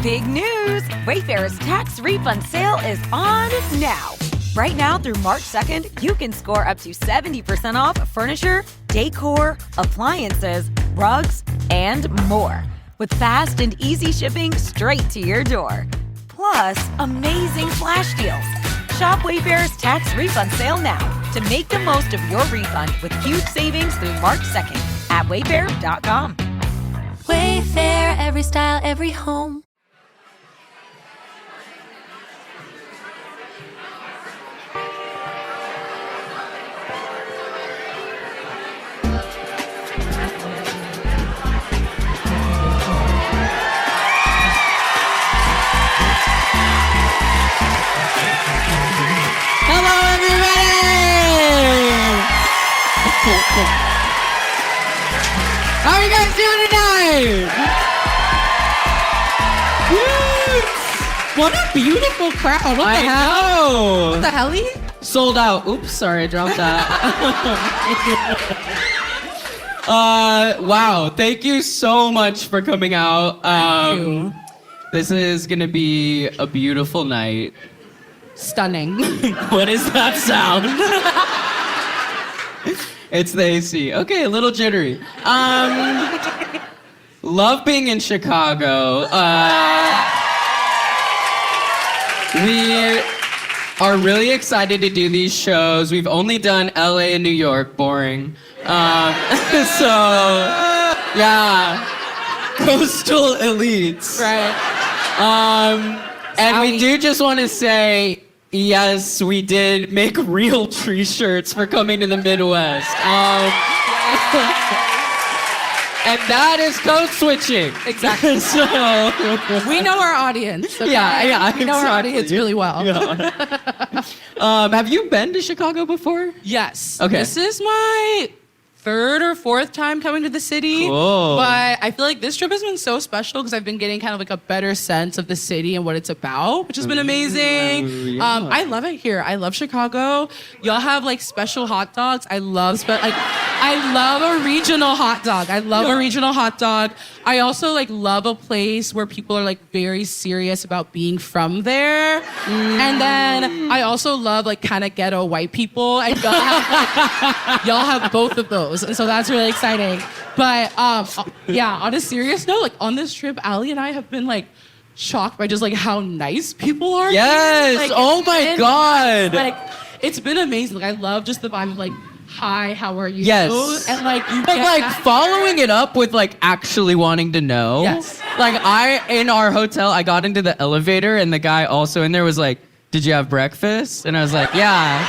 Big news! Wayfair's tax refund sale is on now. Right now through March 2nd, you can score up to 70% off furniture, decor, appliances, rugs, and more. With fast and easy shipping straight to your door. Plus, amazing flash deals. Shop Wayfair's tax refund sale now to make the most of your refund with huge savings through March 2nd at wayfair.com. Wayfair, every style, every home. Hello, everybody! How are you guys doing tonight? What a beautiful crowd. What the hell? What the hell? Sold out. Oops, sorry, I dropped that. Wow, thank you so much for coming out. This is gonna be a beautiful night. Stunning. What is that sound? It's the AC. Okay, a little jittery. Love being in Chicago. We are really excited to do these shows. We've only done LA and New York. Boring. So, yeah. Coastal elites. Right. And we do just want to say, yes, we did make real tree shirts for coming to the Midwest. And that is code switching. Exactly. So, We know our audience. Okay? Yeah, We know our exactly. audience really well. have you been to Chicago before? Yes. Okay. This is my third or fourth time coming to the city. Cool. But I feel like this trip has been so special because I've been getting kind of like a better sense of the city and what it's about, which has been amazing. Yeah. I love it here. I love Chicago. Y'all have like special hot dogs. I love a regional hot dog. I love a regional hot dog. I also like love a place where people are like very serious about being from there. And then I also love like kind of ghetto white people. And y'all have both of those. And so that's really exciting. But yeah, on a serious note, like on this trip, Ali and I have been like shocked by just like how nice people are. Yes. Like, Oh my God. Like it's been amazing. Like I love just the vibe of like, hi, how are you? Yes. And like you But get like that- following it up with like actually wanting to know. Yes. Like in our hotel, I got into the elevator and the guy also in there was like, "Did you have breakfast?" And I was like, "Yeah."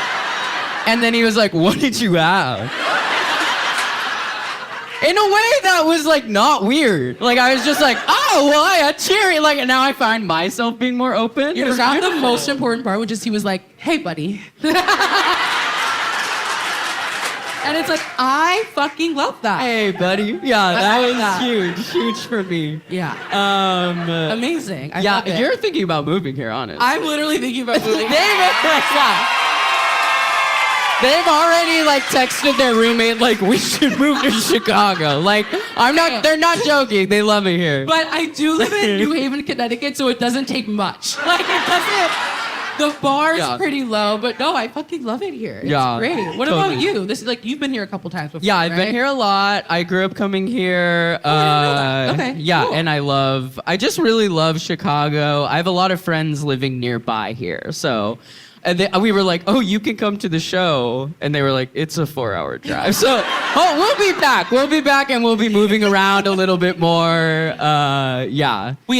And then he was like, "What did you have?" In a way that was like not weird. Like I was just like, "Oh, well, I had cherry." Like now I find myself being more open. You forgot the most important part, which is he was like, "Hey, buddy." And it's like, I fucking love that. Hey, buddy. Yeah, that was that. huge for me. Yeah. Amazing. I Yeah, love it. you're thinking about moving here, honest. I'm literally thinking about moving. They've already like texted their roommate like we should move to Chicago. Like they're not joking. They love it here. But I do live in New Haven, Connecticut, so it doesn't take much. Like it doesn't. The bar's pretty low, but no, I fucking love it here. It's great. What about you? This is like you've been here a couple times before. Yeah, I've right? been here a lot. I grew up coming here. I didn't know that. Okay, Yeah, cool. and I just really love Chicago. I have a lot of friends living nearby here, so. And we were like, "Oh, you can come to the show," and they were like, "It's a 4-hour drive." So, we'll be back. We'll be back, and we'll be moving around a little bit more. Yeah. I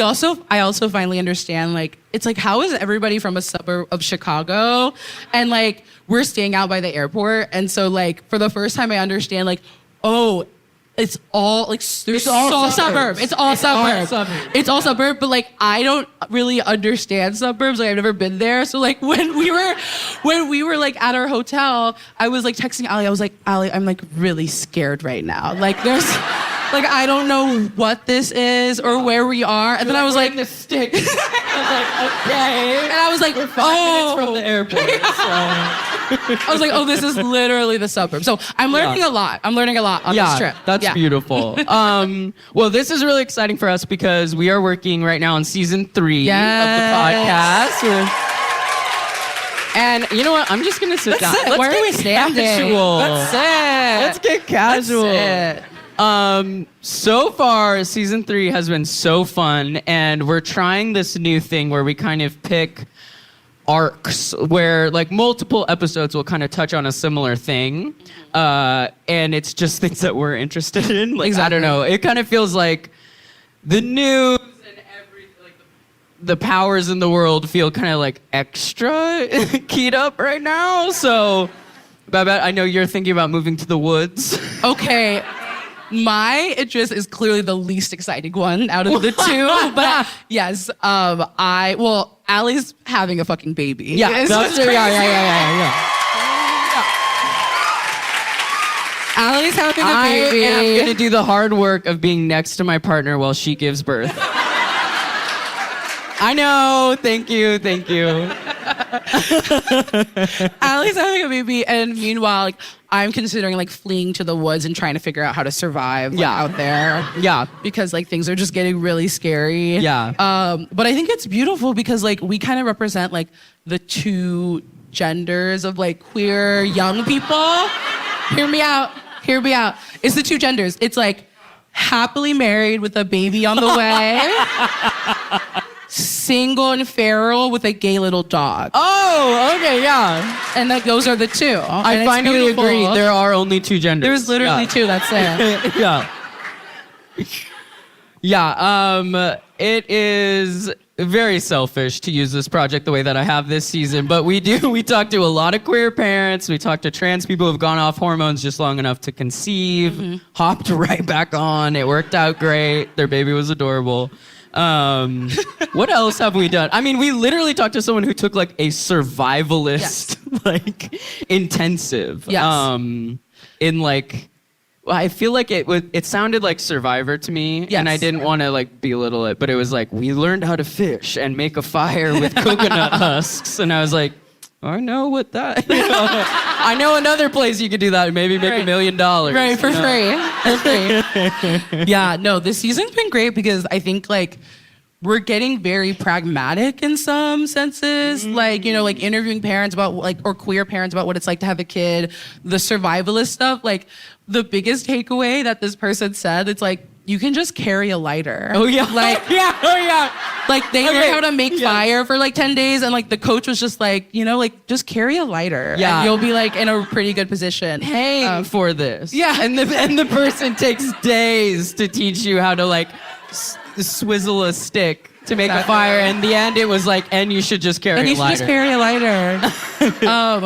also finally understand, like, it's like, how is everybody from a suburb of Chicago? And like, we're staying out by the airport. And so like, for the first time I understand like, oh, it's all like, there's all suburb. It's all suburb. It's all suburb. But like, I don't really understand suburbs. Like I've never been there. So like when we were like at our hotel, I was like texting Ali. I was like, Ali, I'm like really scared right now. Like there's, like, I don't know what this is or where we are. And then I was like, the stick. Okay. And I was like, Minutes from the airport. I was like, oh, this is literally the suburb. So I'm learning a lot. I'm learning a lot on this trip. That's beautiful. Well, this is really exciting for us because we are working right now on season 3 of the podcast. And you know what? I'm just gonna sit down. Sit. Where are we standing? Casual. Let's sit. Let's get casual. So far, season 3 has been so fun, and we're trying this new thing where we kind of pick arcs where like multiple episodes will kind of touch on a similar thing, and it's just things that we're interested in. Like, I don't know. It kind of feels like the news and the powers in the world feel kind of like extra keyed up right now. So, Babette, I know you're thinking about moving to the woods. Okay. My interest is clearly the least exciting one out of the two, but yes, Allie's having a fucking baby. Yeah, Allie's having a baby. I am gonna do the hard work of being next to my partner while she gives birth. I know. Thank you. Allie's having a baby, and meanwhile, like, I'm considering like fleeing to the woods and trying to figure out how to survive out there. Yeah. Because like things are just getting really scary. Yeah. But I think it's beautiful because like we kind of represent like the two genders of like queer young people. Hear me out. It's the two genders. It's like happily married with a baby on the way. Single and feral with a gay little dog. Oh, okay, yeah. And that those are the two. I finally agree. There are only two genders. There's literally two. That's it. Yeah. It is very selfish to use this project the way that I have this season, but we talk to a lot of queer parents. We talk to trans people who've gone off hormones just long enough to conceive, hopped right back on. It worked out great. Their baby was adorable. What else have we done? I mean, we literally talked to someone who took like a survivalist like intensive. Yes. In like, I feel like it sounded like Survivor to me, and I didn't want to like belittle it, but it was like we learned how to fish and make a fire with coconut husks, and I was like, I know what that. I know another place you could do that and maybe make $1 million. Right, for free. Yeah, no, this season's been great because I think like we're getting very pragmatic in some senses. Like, you know, like interviewing parents about like, or queer parents about what it's like to have a kid, the survivalist stuff. Like the biggest takeaway that this person said, it's like, you can just carry a lighter. Oh yeah. Like, like they learned how to make fire for like 10 days. And like the coach was just like, you know, like just carry a lighter. Yeah. And you'll be like in a pretty good position. Paying for this. Yeah. And the person takes days to teach you how to like swizzle a stick to make a fire. In the end, it was like, and you should just carry a lighter. And you should just carry a lighter.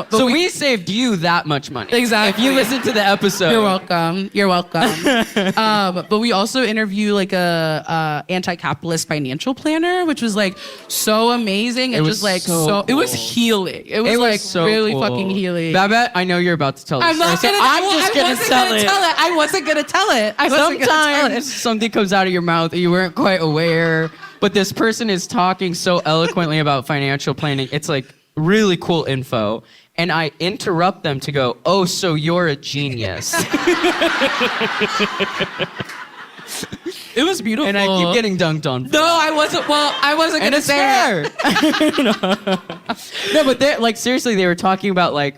So we saved you that much money. Exactly. If you listen to the episode. You're welcome. But we also interview like a anti-capitalist financial planner, which was like so amazing. And just like so it was healing. It was like so really cool. Fucking healing. Babette, I know you're about to tell I'm this not story, gonna, so I'm just gonna tell it. I wasn't gonna tell it. Sometimes something comes out of your mouth that you weren't quite aware. But this person is talking so eloquently about financial planning. It's like really cool info. And I interrupt them to go, oh, so you're a genius. It was beautiful. And I keep getting dunked on. No, I wasn't. Well, I wasn't going to say it. No, but like seriously, they were talking about like,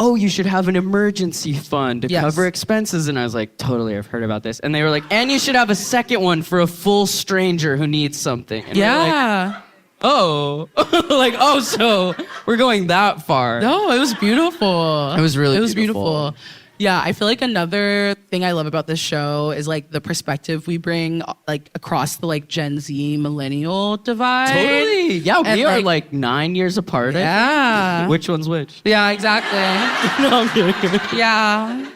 oh, you should have an emergency fund to cover expenses. And I was like, totally, I've heard about this. And they were like, and you should have a second one for a full stranger who needs something. And like, oh, like, oh, so we're going that far. No, it was beautiful. It was really beautiful. Yeah, I feel like another thing I love about this show is like the perspective we bring like across the like Gen Z millennial divide. Totally. Yeah, we are like 9 years apart. Yeah. Which one's which? Yeah, exactly. No, I'm kidding. Yeah.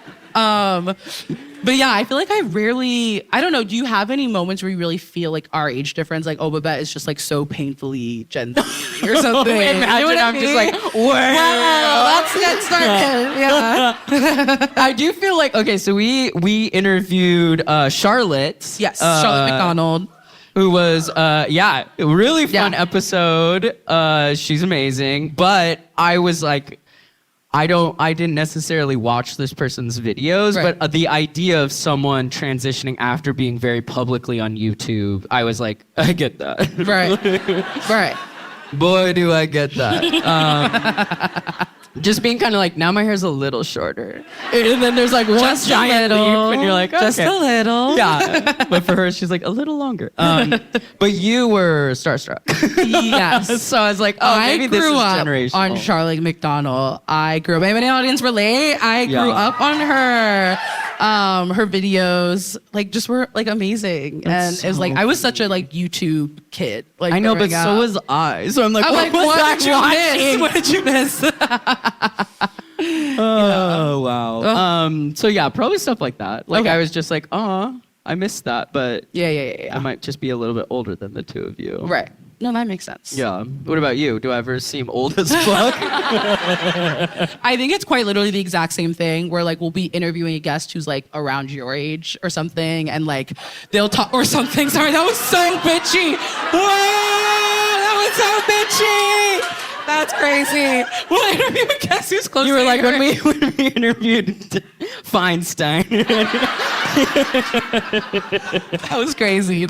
But yeah, I feel like I don't know, do you have any moments where you really feel like our age difference, like, oh, Babette is just like so painfully Gen Z or something? Imagine I'm just like, wow, let's get started. Yeah. I do feel like, okay, so we interviewed Charlotte. Yes, Charlotte McDonald. who was, a really fun episode. She's amazing. But I was like, I didn't necessarily watch this person's videos, but the idea of someone transitioning after being very publicly on YouTube, I was like, I get that. Right. Boy, do I get that. Just being kind of like, now my hair's a little shorter. And then there's like one Just a giant little. leaf, and you're like, okay. Just a little. Yeah. But for her, she's like, a little longer. But you were starstruck. Yes. So I was like, oh, maybe this is generational. On Charlotte McDonald. I grew up. Anybody in the audience relate? I grew up on her. Her videos like just were like amazing. And it was like I was such a like YouTube kid. Like I know, but so was I. So I'm like, what did you miss? Oh, wow. So yeah, probably stuff like that. Like I was just like, oh, I missed that, but yeah. I might just be a little bit older than the two of you. Right. No, that makes sense. Yeah. What about you? Do I ever seem old as fuck? I think it's quite literally the exact same thing where like we'll be interviewing a guest who's like around your age or something and like they'll talk or something. Sorry, that was so bitchy. Whoa, that was so bitchy. That's crazy. We'll interview a guest who's close. You were to like your when we interviewed Feinstein. That was crazy.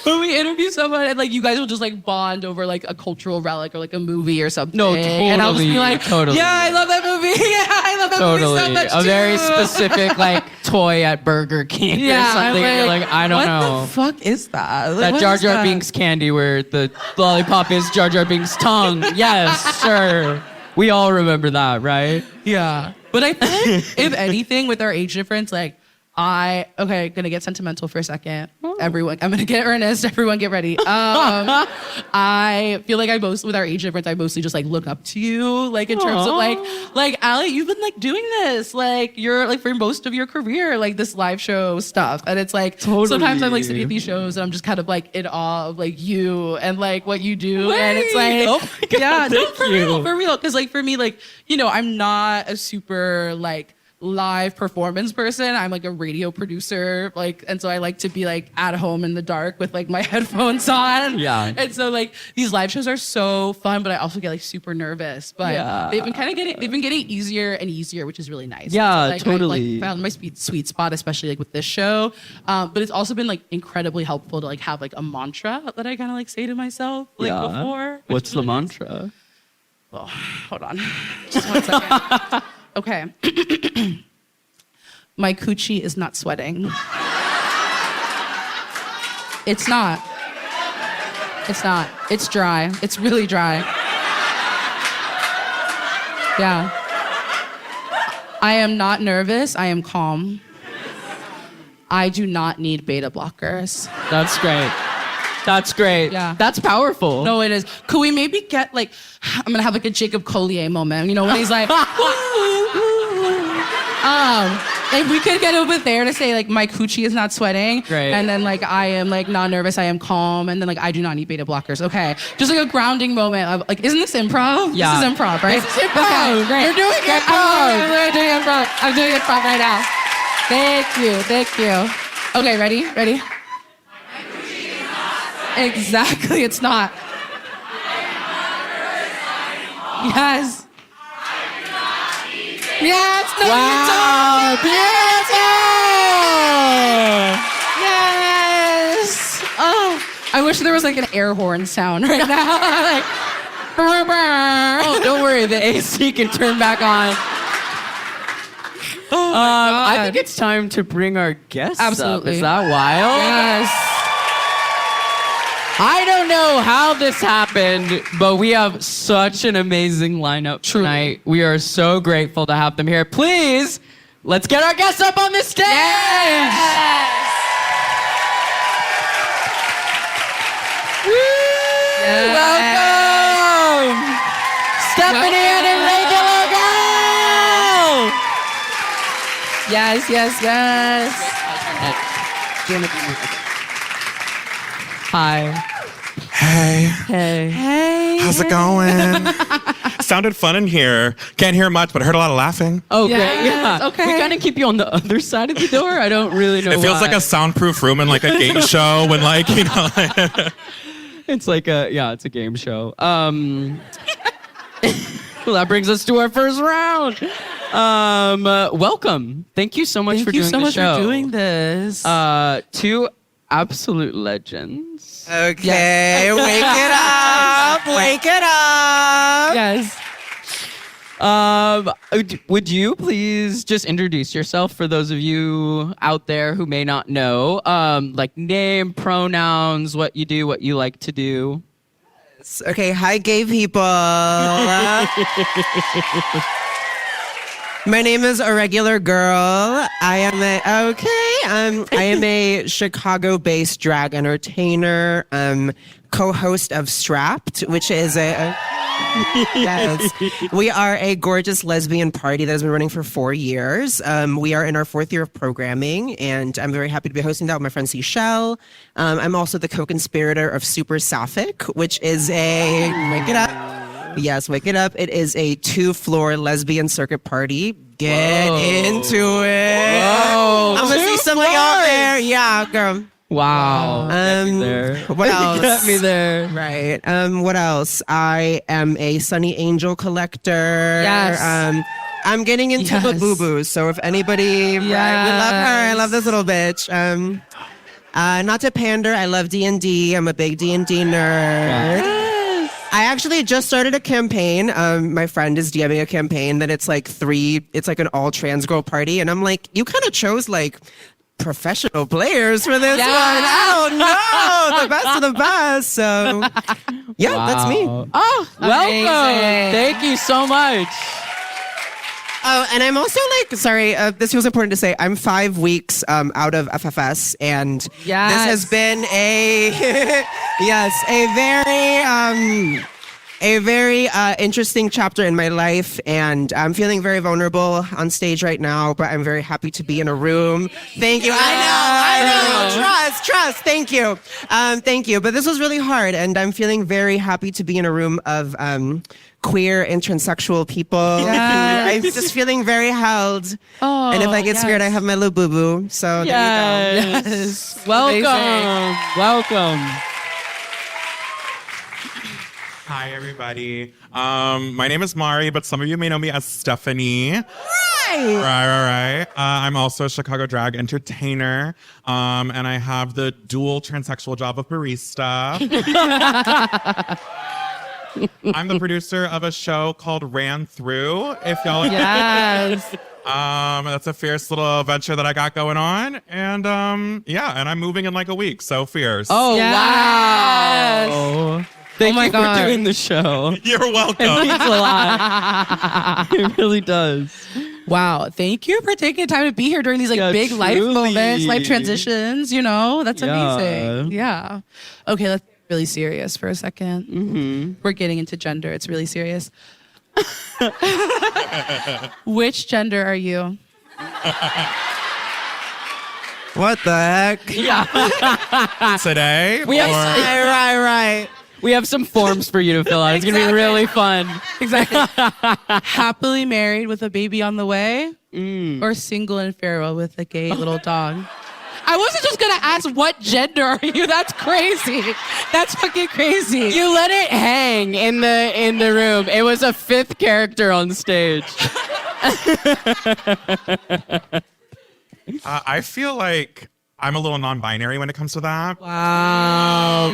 When we interview someone and like you guys will just like bond over like a cultural relic or like a movie or something. No, totally. And I'll just be like, yeah, I love that movie. Yeah, I love that movie so much too. A very specific like toy at Burger King or something. You're like, I don't know. What the fuck is that? Like, that Jar Jar Binks candy where the lollipop is Jar Jar Binks' tongue. Yes, sure. We all remember that, right? Yeah. But I think if anything with our age difference, like gonna get sentimental for a second. Everyone, I'm gonna get earnest. Everyone get ready. I feel like with our age difference, I mostly just like look up to you, like in terms of like Allie, you've been like doing this, like you're like for most of your career, like this live show stuff. And it's like sometimes I'm like sitting at these shows and I'm just kind of like in awe of like you and like what you do. And it's like, oh my God, for real. Cause like for me, like, you know, I'm not a super like live performance person. I'm like a radio producer, like, and so I like to be like at home in the dark with like my headphones on. Yeah. And so like these live shows are so fun, but I also get like super nervous. But they've been getting easier and easier, which is really nice. Yeah, so, like, totally. I found my sweet spot, especially like with this show. But it's also been like incredibly helpful to like have like a mantra that I kind of like say to myself like before. What's the mantra? Well, hold on. Just 1 second. Okay. My coochie is not sweating. It's not. It's dry. It's really dry. Yeah. I am not nervous. I am calm. I do not need beta blockers. That's great. That's great. Yeah. That's powerful. No, it is. Could we maybe get like, I'm gonna have like a Jacob Collier moment, you know, when he's like, if we could get over there to say like my coochie is not sweating, great. And then like I am like not nervous, I am calm, and then like I do not need beta blockers. Okay, just like a grounding moment of like, isn't this improv? Yeah. This is improv, right? This is improv. Okay, great. You're doing improv. I'm doing improv. I'm doing improv right now. Thank you. Okay, ready? Exactly, it's not. Yes. Yes, no, wow, beautiful! Yes! Oh, I wish there was like an air horn sound right now. Like, oh, don't worry, the AC can turn back on. Oh my God. I think it's time to bring our guests Absolutely. up. Is that wild? Yes. I don't know how this happened, but we have such an amazing lineup tonight. We are so grateful to have them here. Please, let's get our guests up on the stage. Yes. Yes. Welcome, Stephanie and Irregular. Yes. Hi. Hey. Hey. How's it going? sounded fun in here. Can't hear much, but I heard a lot of laughing. Okay, Yes, yeah. okay. We kind of keep you on the other side of the door. I don't really know It feels why. like a soundproof room in like a game show when like, you know. It's like it's a game show. Well, that brings us to our first round. Welcome. Thank you so much for Thank you doing so the much show. for doing this. Two absolute legends. Okay, wake it up, wake it up. Yes. Would you please just introduce yourself for those of you out there who may not know? Like name, pronouns, what you do, what you like to do. Okay, hi gay people. My name is Irregular Girl. I am a Chicago-based drag entertainer, co-host of Strapped, which is yes. We are a gorgeous lesbian party that has been running for 4 years. We are in our 4th year of programming, and I'm very happy to be hosting that with my friend Seashell. I'm also the co-conspirator of Super Sapphic, which is a wake it up. Yes, wake it up. It is a 2-floor lesbian circuit party. Get into it. Whoa, I'm gonna see something out there. Yeah, girl. Wow. Get me there. What else? Get me there. Right. What else? I am a Sunny Angel collector. Yes. I'm getting into the Yes. boo-boos. So if anybody, right, we love her. I love this little bitch. Not to pander, I love D&D. I'm a big D&D nerd. I actually just started a campaign. My friend is DMing a campaign that it's like an all trans girl party. And I'm like, you kind of chose like professional players for this one. Oh no, the best of the best. So yeah, that's me. Oh, welcome. Amazing. Thank you so much. Oh, and I'm also like, sorry, this was important to say. I'm 5 weeks out of FFS, and this has been a a very interesting chapter in my life, and I'm feeling very vulnerable on stage right now. But I'm very happy to be in a room. Thank you. I know. Trust. Thank you. Thank you. But this was really hard, and I'm feeling very happy to be in a room of queer and transsexual people. Yes. I'm just feeling very held. Oh, And if I get scared, I have my little boo-boo. So there you go. Yes. Welcome. Amazing. Welcome. Hi, everybody. My name is Mari, but some of you may know me as Stephanie. Right. I'm also a Chicago drag entertainer, and I have the dual transsexual job of barista. I'm the producer of a show called Ran Through, if y'all Yes. that's a fierce little venture that I got going on. And and I'm moving in like a week, so fierce. Oh, Yes. wow. Thank my you God. for doing the show. You're It welcome. means a lot. It really does. Wow. Thank you for taking the time to be here during these like Yeah, big life truly. moments, life transitions, you know? That's Yeah. amazing. Yeah. Okay, let's get really serious for a second. Mm-hmm. We're getting into gender. It's really serious. Which gender are you? What the heck? Today, We have Right. We have some forms for you to fill out. It's going to be really fun. Exactly. Happily married with a baby on the way, or single and feral with a gay little dog? I wasn't just gonna ask what gender are you. That's crazy. That's fucking crazy. You let it hang in the room. It was a 5th character on stage. I feel like I'm a little non-binary when it comes to that. Wow.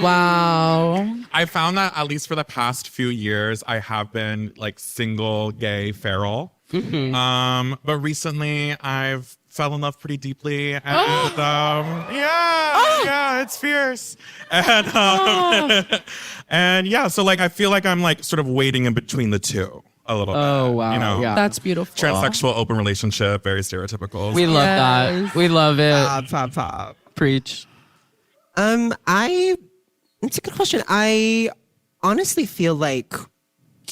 I found that at least for the past few years, I have been like single, gay, feral. But recently, I've fell in love pretty deeply, and it's fierce. And and yeah, so like I feel like I'm like sort of waiting in between the two a little bit. Oh, wow. You know, Yeah. That's beautiful. transsexual open relationship, very stereotypical. We love that. Yes. We love it. Pop. Preach. It's a good question. I honestly feel like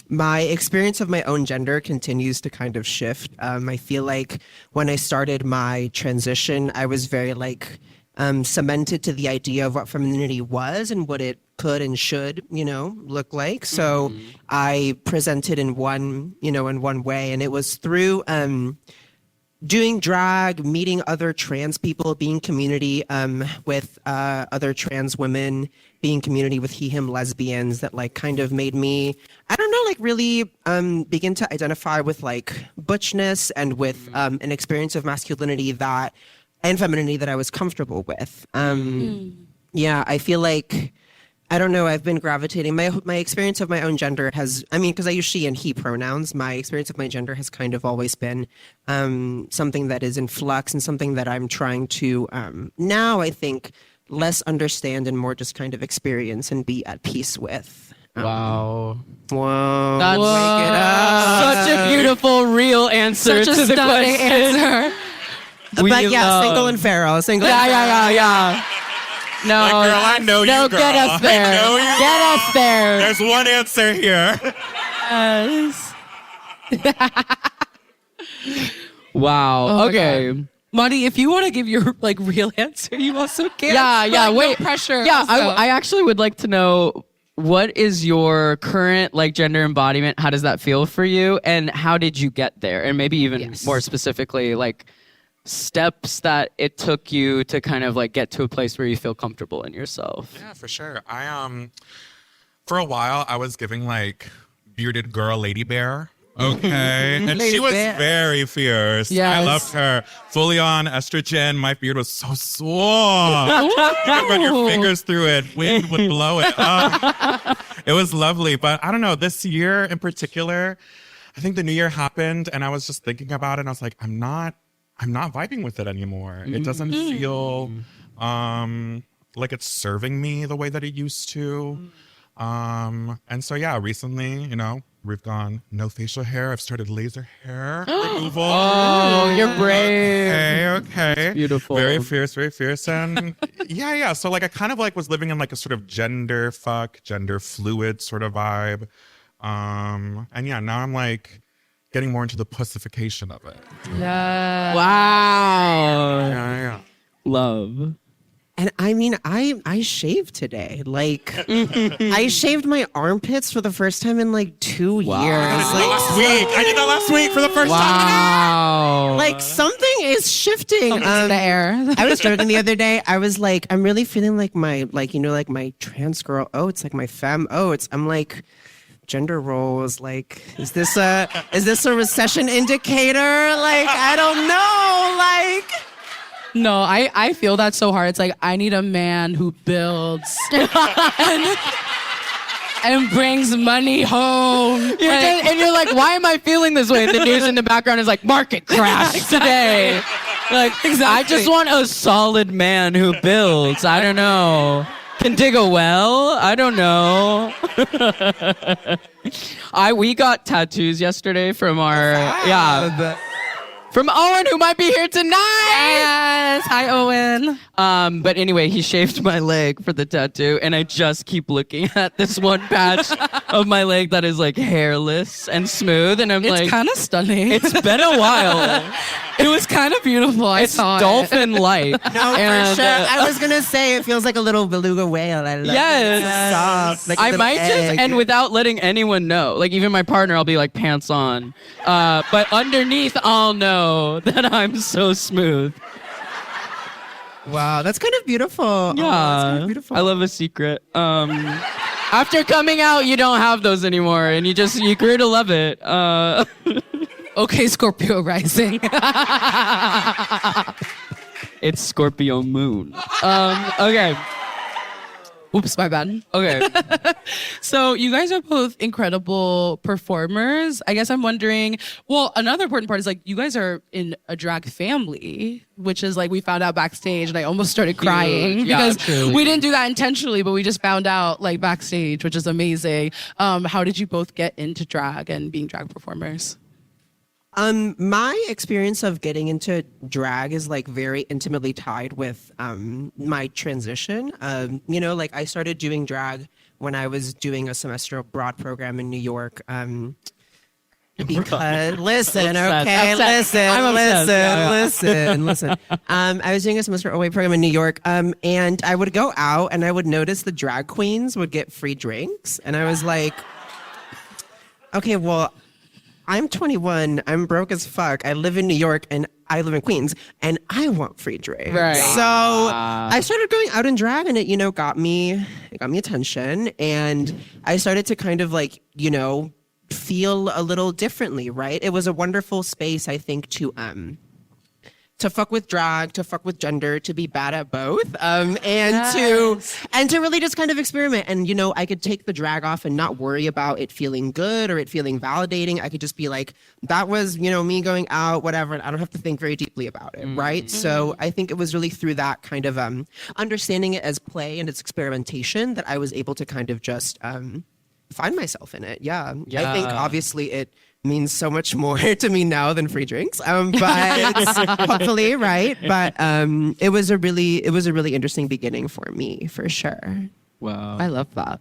my experience of my own gender continues to kind of shift. I feel like when I started my transition, I was very like cemented to the idea of what femininity was and what it could and should, look like. So I presented in one way, and it was through doing drag, meeting other trans people, being community with other trans women, being community with he, him lesbians that like kind of made me, I don't know, like really begin to identify with like butchness and with an experience of masculinity and femininity that I was comfortable with. Yeah, I feel like, I don't know, I've been gravitating. My experience of my own gender has, because I use she and he pronouns, my experience of my gender has kind of always been something that is in flux and something that I'm trying to now, I think, less understand and more just kind of experience and be at peace with. Wow. Whoa. That's Wake it up. such a beautiful, real answer Such a to the stunning question. answer. But yeah, single and feral. Single and feral. Yeah. No, Like, girl, I know you, girl. Get us there. I know you. Get us there. There's one answer here. Wow. Oh my okay. God. Monty, if you want to give your like real answer, you also can. Yeah. Like, Wait. No pressure. Yeah. also. I actually would like to know, what is your current like gender embodiment? How does that feel for you? And how did you get there? And maybe even more specifically, like steps that it took you to kind of like get to a place where you feel comfortable in yourself. Yeah, for sure. I for a while I was giving like bearded girl lady bear. Okay. And she was very fierce. Yes. I loved her. Fully on estrogen. My beard was so soft. You could run your fingers through it. Wind would blow it. It was lovely. But I don't know, this year in particular, I think the new year happened and I was just thinking about it and I was like, I'm not vibing with it anymore. It doesn't feel like it's serving me the way that it used to. And so yeah, recently, we've gone no facial hair. I've started laser hair removal. Oh, you're brave. Okay. Beautiful. Very fierce. And yeah. So like I kind of like was living in like a sort of gender fluid sort of vibe. And yeah, now I'm like getting more into the pussification of it. Yeah. Wow. Yeah. And Love. I shaved today. Like, I shaved my armpits for the first time in like 2 years. Last week. I did that last week for the first time. Wow. Like something is shifting. There. I was joking the other day. I was like, I'm really feeling like my my trans girl. Oh, it's like my femme. Oh, I'm like gender roles. Like, is this a recession indicator? Like, I don't know. Like. No, I feel that so hard. It's like I need a man who builds and brings money home. And you're like, why am I feeling this way? And the news in the background is like, market crash today. Like, I just want a solid man who builds. I don't know. Can dig a well? I don't know. We got tattoos yesterday from from Owen, who might be here tonight. Yes. Hi, Owen. But anyway, he shaved my leg for the tattoo, and I just keep looking at this one patch of my leg that is like hairless and smooth, and I'm like, It's kind of stunning. it's been a while. It was kind of beautiful. I It's saw dolphin light. No, for sure. I was gonna say it feels like a little beluga whale. I love Yes. it. It's soft, like a I little might just, egg. and without letting anyone know, like even my partner, I'll be like pants on, but underneath, I'll know that I'm so smooth. Wow, that's kind of beautiful. Yeah, Oh, that's kind of beautiful. I love a secret. After coming out, you don't have those anymore, and you grew to love it. Okay, Scorpio rising. It's Scorpio moon. Okay. Oops, my bad. Okay. So you guys are both incredible performers. I guess I'm wondering, well, another important part is like you guys are in a drag family, which is like we found out backstage and I almost started crying Yeah, because truly. we didn't do that intentionally, but we just found out like backstage, which is amazing. How did you both get into drag and being drag performers? My experience of getting into drag is like very intimately tied with my transition. Like I started doing drag when I was doing a semester abroad program in New York. Because listen, Obsessed. okay, Obsessed. I'm obsessed. listen. I was doing a semester away program in New York, and I would go out and I would notice the drag queens would get free drinks, and I was like, okay, well, I'm 21, I'm broke as fuck, I live in New York, and I live in Queens, and I want free drinks. Right. So I started going out in drag, and it got me attention, and I started to kind of like, feel a little differently, right? It was a wonderful space, I think, to fuck with drag, to fuck with gender, to be bad at both, and to really just kind of experiment. And I could take the drag off and not worry about it feeling good or it feeling validating. I could just be like, that was me going out, whatever. And I don't have to think very deeply about it, right? So I think it was really through that kind of understanding it as play and its experimentation that I was able to kind of just find myself in it. Yeah. I think obviously it means so much more to me now than free drinks. But hopefully, right? But it was a really interesting beginning for me, for sure. Wow. I love that.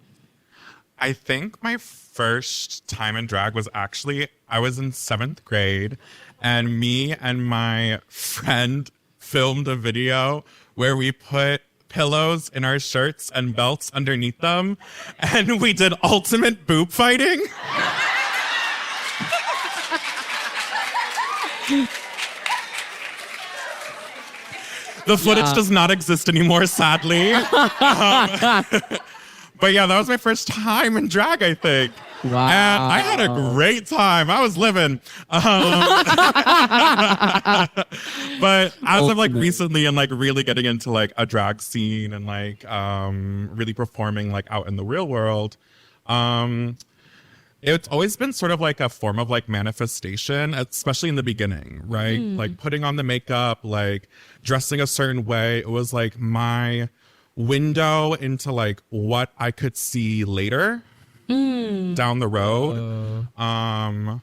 I think my first time in drag was actually, I was in 7th grade, and me and my friend filmed a video where we put pillows in our shirts and belts underneath them, and we did ultimate boob fighting. The footage does not exist anymore, sadly. But yeah, that was my first time in drag, I think. Wow. And I had a great time. I was living. But as of like recently and like really getting into like a drag scene and like really performing like out in the real world, it's always been sort of like a form of like manifestation, especially in the beginning, right? Like putting on the makeup, like dressing a certain way. It was like my window into like what I could see later down the road. And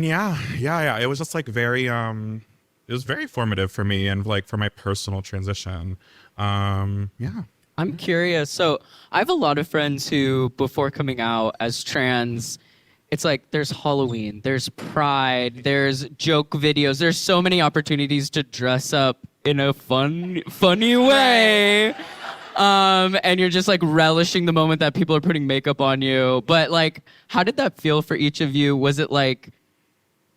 yeah. It was just like very, it was very formative for me and like for my personal transition. Yeah. I'm curious. So I have a lot of friends who, before coming out as trans, it's like there's Halloween, there's Pride, there's joke videos. There's so many opportunities to dress up in a funny way. And you're just like relishing the moment that people are putting makeup on you. But like, how did that feel for each of you? Was it like,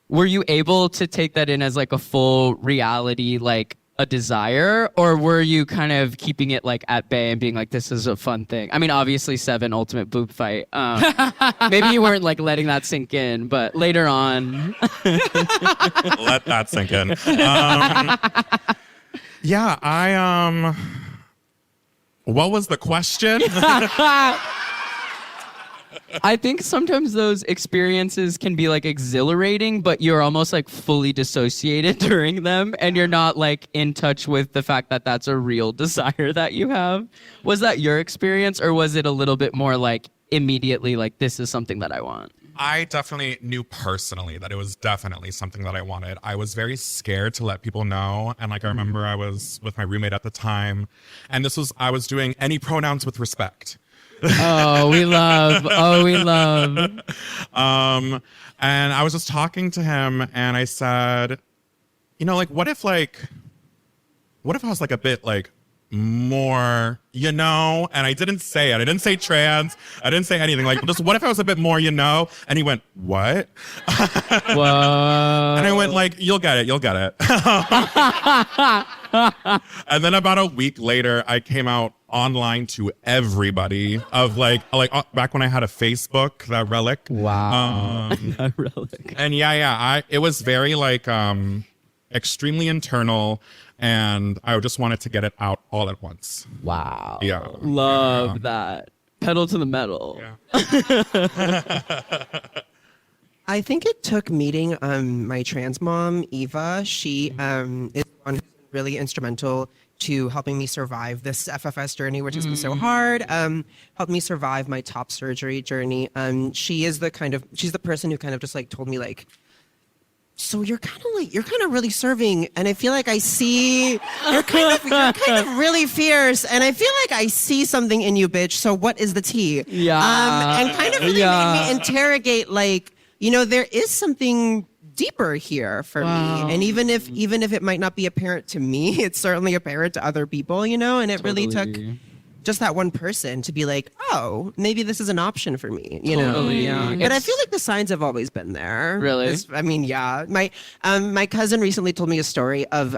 were you able to take that in as like a full reality, like a desire, or were you kind of keeping it like at bay and being like, this is a fun thing? I mean, obviously 7 ultimate boob fight. Maybe you weren't like letting that sink in, but later on. Let that sink in. Yeah, what was the question? I think sometimes those experiences can be like exhilarating, but you're almost like fully dissociated during them and you're not like in touch with the fact that that's a real desire that you have. Was that your experience, or was it a little bit more like immediately like, this is something that I want? I definitely knew personally that it was definitely something that I wanted. I was very scared to let people know. And like, I remember I was with my roommate at the time, and I was doing any pronouns with respect. Oh, we love. And I was just talking to him, and I said, like, what if I was like a bit like more, and I didn't say it. I didn't say trans. I didn't say anything. Like, just what if I was a bit more, And he went, what? Whoa. And I went like, you'll get it. And then about a week later, I came out online to everybody of like back when I had a Facebook, that relic. Wow. That relic. And it was very like extremely internal, and I just wanted to get it out all at once. Wow. Yeah. Love that. Pedal to the metal. Yeah. I think it took meeting my trans mom, Eva. She is one who's really instrumental to helping me survive this FFS journey, which has been so hard. Helped me survive my top surgery journey. She's the person who kind of just like told me like, so you're kind of really serving, and I feel like I see you're kind of really fierce, and I feel like I see something in you, bitch. So what is the tea? Yeah. And kind of really made me interrogate like there is something deeper here for me. And even if it might not be apparent to me, it's certainly apparent to other people, and it really took just that one person to be like, oh, maybe this is an option for me, Totally. Yeah. But I feel like the signs have always been there. Really? Yeah. My cousin recently told me a story of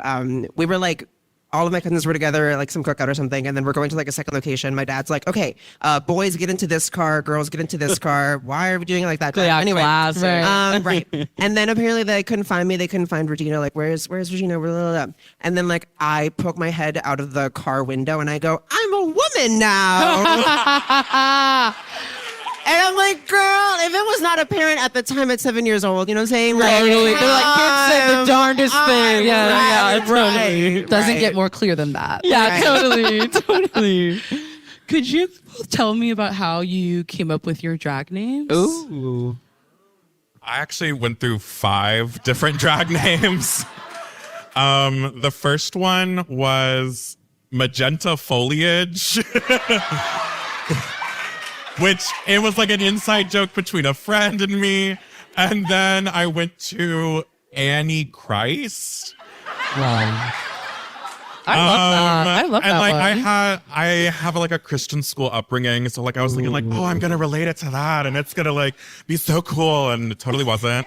we were like, all of my cousins were together at like some cookout or something, and then we're going to like a second location. My dad's like, okay, boys get into this car, girls get into this car. Why are we doing it like that? Yeah, anyway, classic. right. And then apparently they couldn't find me. They couldn't find Regina. Like, where's Regina? Blah, blah, blah. And then like I poke my head out of the car window and I go, I'm a woman now. And I'm like, girl, if it was not apparent at the time at 7 years old, you know what I'm saying? Totally. They're like, kids said the darndest thing. Yeah, Totally. Doesn't get more clear than that. Yeah, totally. Could you tell me about how you came up with your drag names? Ooh. I actually went through 5 different drag names. The first one was Magenta Foliage. Which it was like an inside joke between a friend and me. And then I went to Annie Christ. Wow. I love that. I love and that like one. I have like a Christian school upbringing, so like I was thinking like, oh, I'm gonna relate it to that, and it's gonna like be so cool, and it totally wasn't.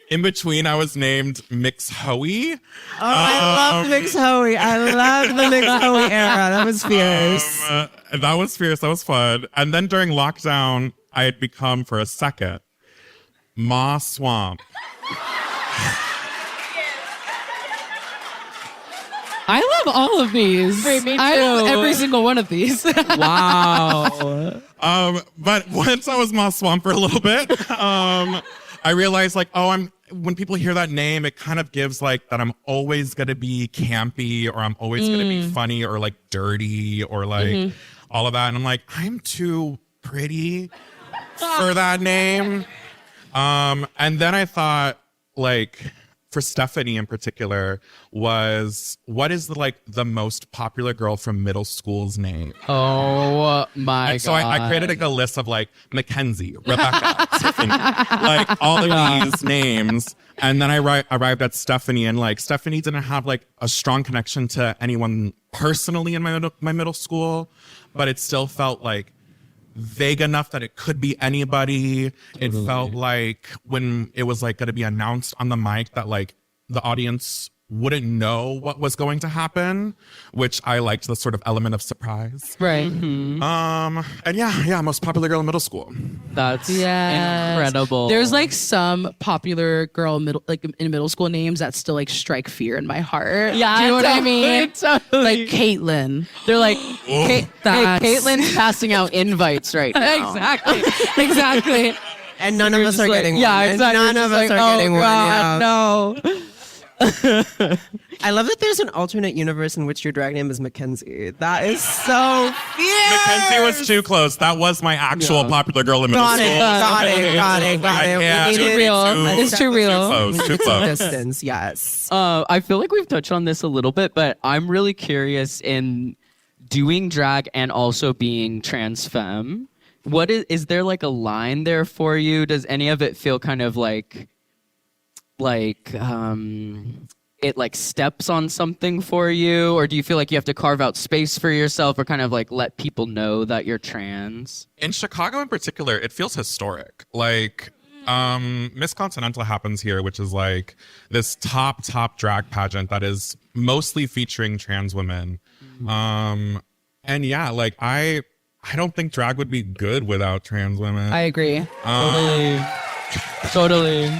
In between, I was named Mix Hoey. Oh, I love Mix Hoey. I love the Mix Hoey era. That was fierce. That was fierce. That was fun. And then during lockdown, I had become for a second Ma Swamp. I love all of these. Wait, me I love too. every single one of these. Wow. But once I was Ma Swamp for a little bit, I realized like, when people hear that name, it kind of gives like that I'm always going to be campy or I'm always going to be funny or like dirty or like all of that. And I'm like, I'm too pretty for that name. And then I thought like for Stephanie in particular was what is the most popular girl from middle school's name? Oh my And so god. I created like a list of like Mackenzie, Rebecca, Tiffany, like all of these names. And then I arrived at Stephanie, and like Stephanie didn't have like a strong connection to anyone personally in my middle school, but it still felt like vague enough that it could be anybody. It felt like when it was like going to be announced on the mic that like the audience wouldn't know what was going to happen, which I liked the sort of element of surprise. Right. And yeah, most popular girl in middle school. That's Yes. incredible. There's like some popular girl in middle school names that still like strike fear in my heart. Yeah, Do you know what I mean? totally. Like Caitlyn. They're like, hey, Caitlin's passing out invites right now. Exactly. And none of us are getting one. Yeah, And exactly. none of us are getting one. Yeah. No. I love that there's an alternate universe in which your drag name is Mackenzie. That is so fierce. Mackenzie was too close. That was my actual popular girl in middle Got school. it. Yeah, We too needed real. It's too real. Too close. distance, yes. I feel like we've touched on this a little bit, but I'm really curious in doing drag and also being trans femme. What is there like a line there for you? Does any of it feel kind of like it like steps on something for you, or do you feel like you have to carve out space for yourself or kind of like let people know that you're trans? In Chicago in particular, it feels historic. Like Miss Continental happens here, which is like this top drag pageant that is mostly featuring trans women. And yeah, like I don't think drag would be good without trans women. I agree. Totally.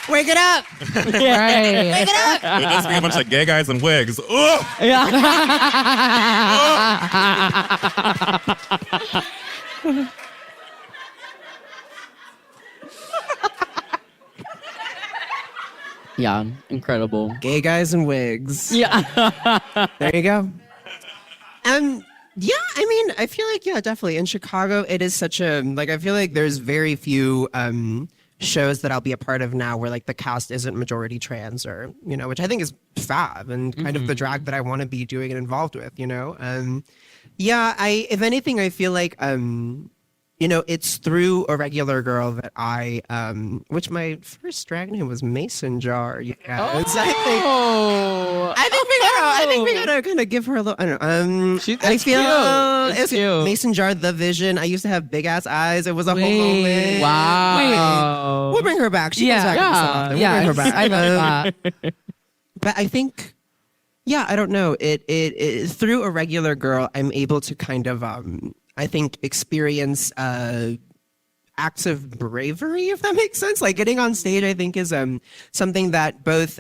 Wake it up. Right. Wake it up. It'd just be a bunch of gay guys in wigs. Ugh! Yeah, incredible. Gay guys in wigs. Yeah. There you go. Yeah, I mean, I feel like, yeah, definitely. In Chicago, it is such a, like, I feel like there's very few shows that I'll be a part of now where, like, the cast isn't majority trans or, you know, which I think is fab and kind of the drag that I want to be doing and involved with, you know? Yeah, if anything, I feel like, it's through Irregular Girl that which my first drag name was Mason Jar. You guys. I think we gotta kind of give her a little. I don't know. I feel It's cute. Mason Jar, the Vision. I used to have big ass eyes. It was a whole moment. Wow. We'll bring her back. She Yeah. comes back so often. We'll bring her back. I love that. But I think, I don't know. It through Irregular Girl, I'm able to kind of, I think, experience acts of bravery, if that makes sense. Like getting on stage, I think, is something that both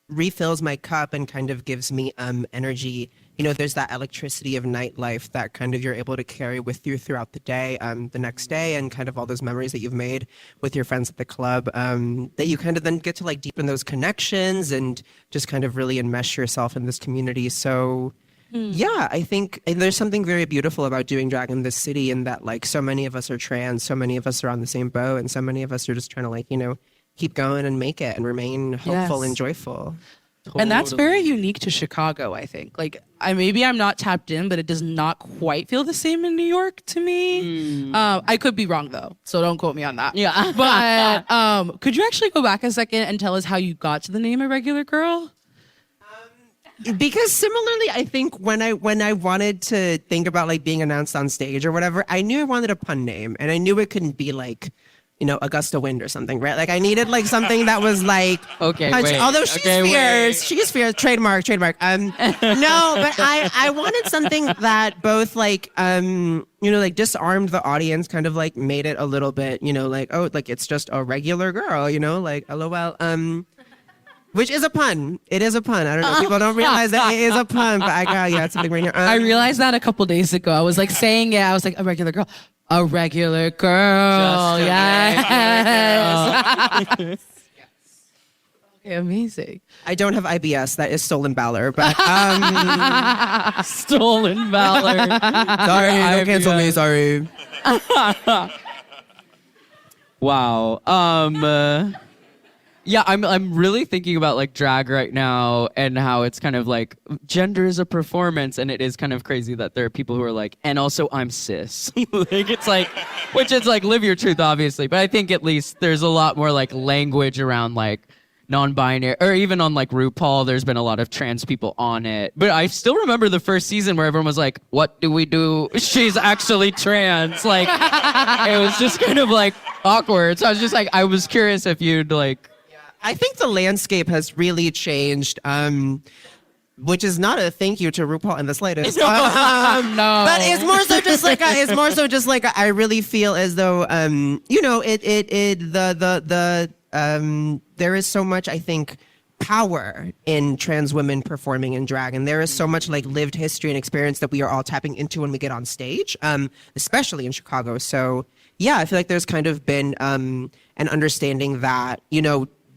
refills my cup and kind of gives me energy. There's that electricity of nightlife that kind of you're able to carry with you throughout the day, the next day, and kind of all those memories that you've made with your friends at the club, that you kind of then get to like deepen those connections and just kind of really enmesh yourself in this community. So yeah, I think there's something very beautiful about doing drag in this city, in that like so many of us are trans, so many of us are on the same boat, and so many of us are just trying to like, keep going and make it and remain hopeful and joyful. And that's very unique to Chicago, I think. Like, maybe I'm not tapped in, but it does not quite feel the same in New York to me. I could be wrong, though, so don't quote me on that. Yeah. But could you actually go back a second and tell us how you got to the name Irregular Girl? Because similarly, I think when I wanted to think about like being announced on stage or whatever, I knew I wanted a pun name, and I knew it couldn't be like, Augusta Wind or something, right? Like I needed like something that was like, although she's fierce, trademark. No, but I wanted something that both like, like disarmed the audience, kind of like made it a little bit, like, oh, like it's just a regular girl, like LOL. Which is a pun. It is a pun. I don't know. People don't realize that it is a pun, but it's something right here. I realized that a couple days ago. I was like saying it. I was like, a regular girl. A regular girl. Yes. Okay, amazing. I don't have IBS. That is stolen valor. But Stolen valor. sorry, don't cancel me. Sorry. Wow. Yeah, I'm really thinking about like drag right now and how it's kind of like gender is a performance, and it is kind of crazy that there are people who are like, and also I'm cis. Like it's like, which is like live your truth, obviously, but I think at least there's a lot more like language around like non-binary, or even on like RuPaul, there's been a lot of trans people on it. But I still remember the first season where everyone was like, what do we do? She's actually trans. Like it was just kind of like awkward. So I was just like, I was curious if you'd like. I think the landscape has really changed, which is not a thank you to RuPaul in the slightest. No. But it's more so just like I really feel as though there is so much, I think, power in trans women performing in drag, and there is so much like lived history and experience that we are all tapping into when we get on stage, especially in Chicago. So yeah, I feel like there's kind of been an understanding that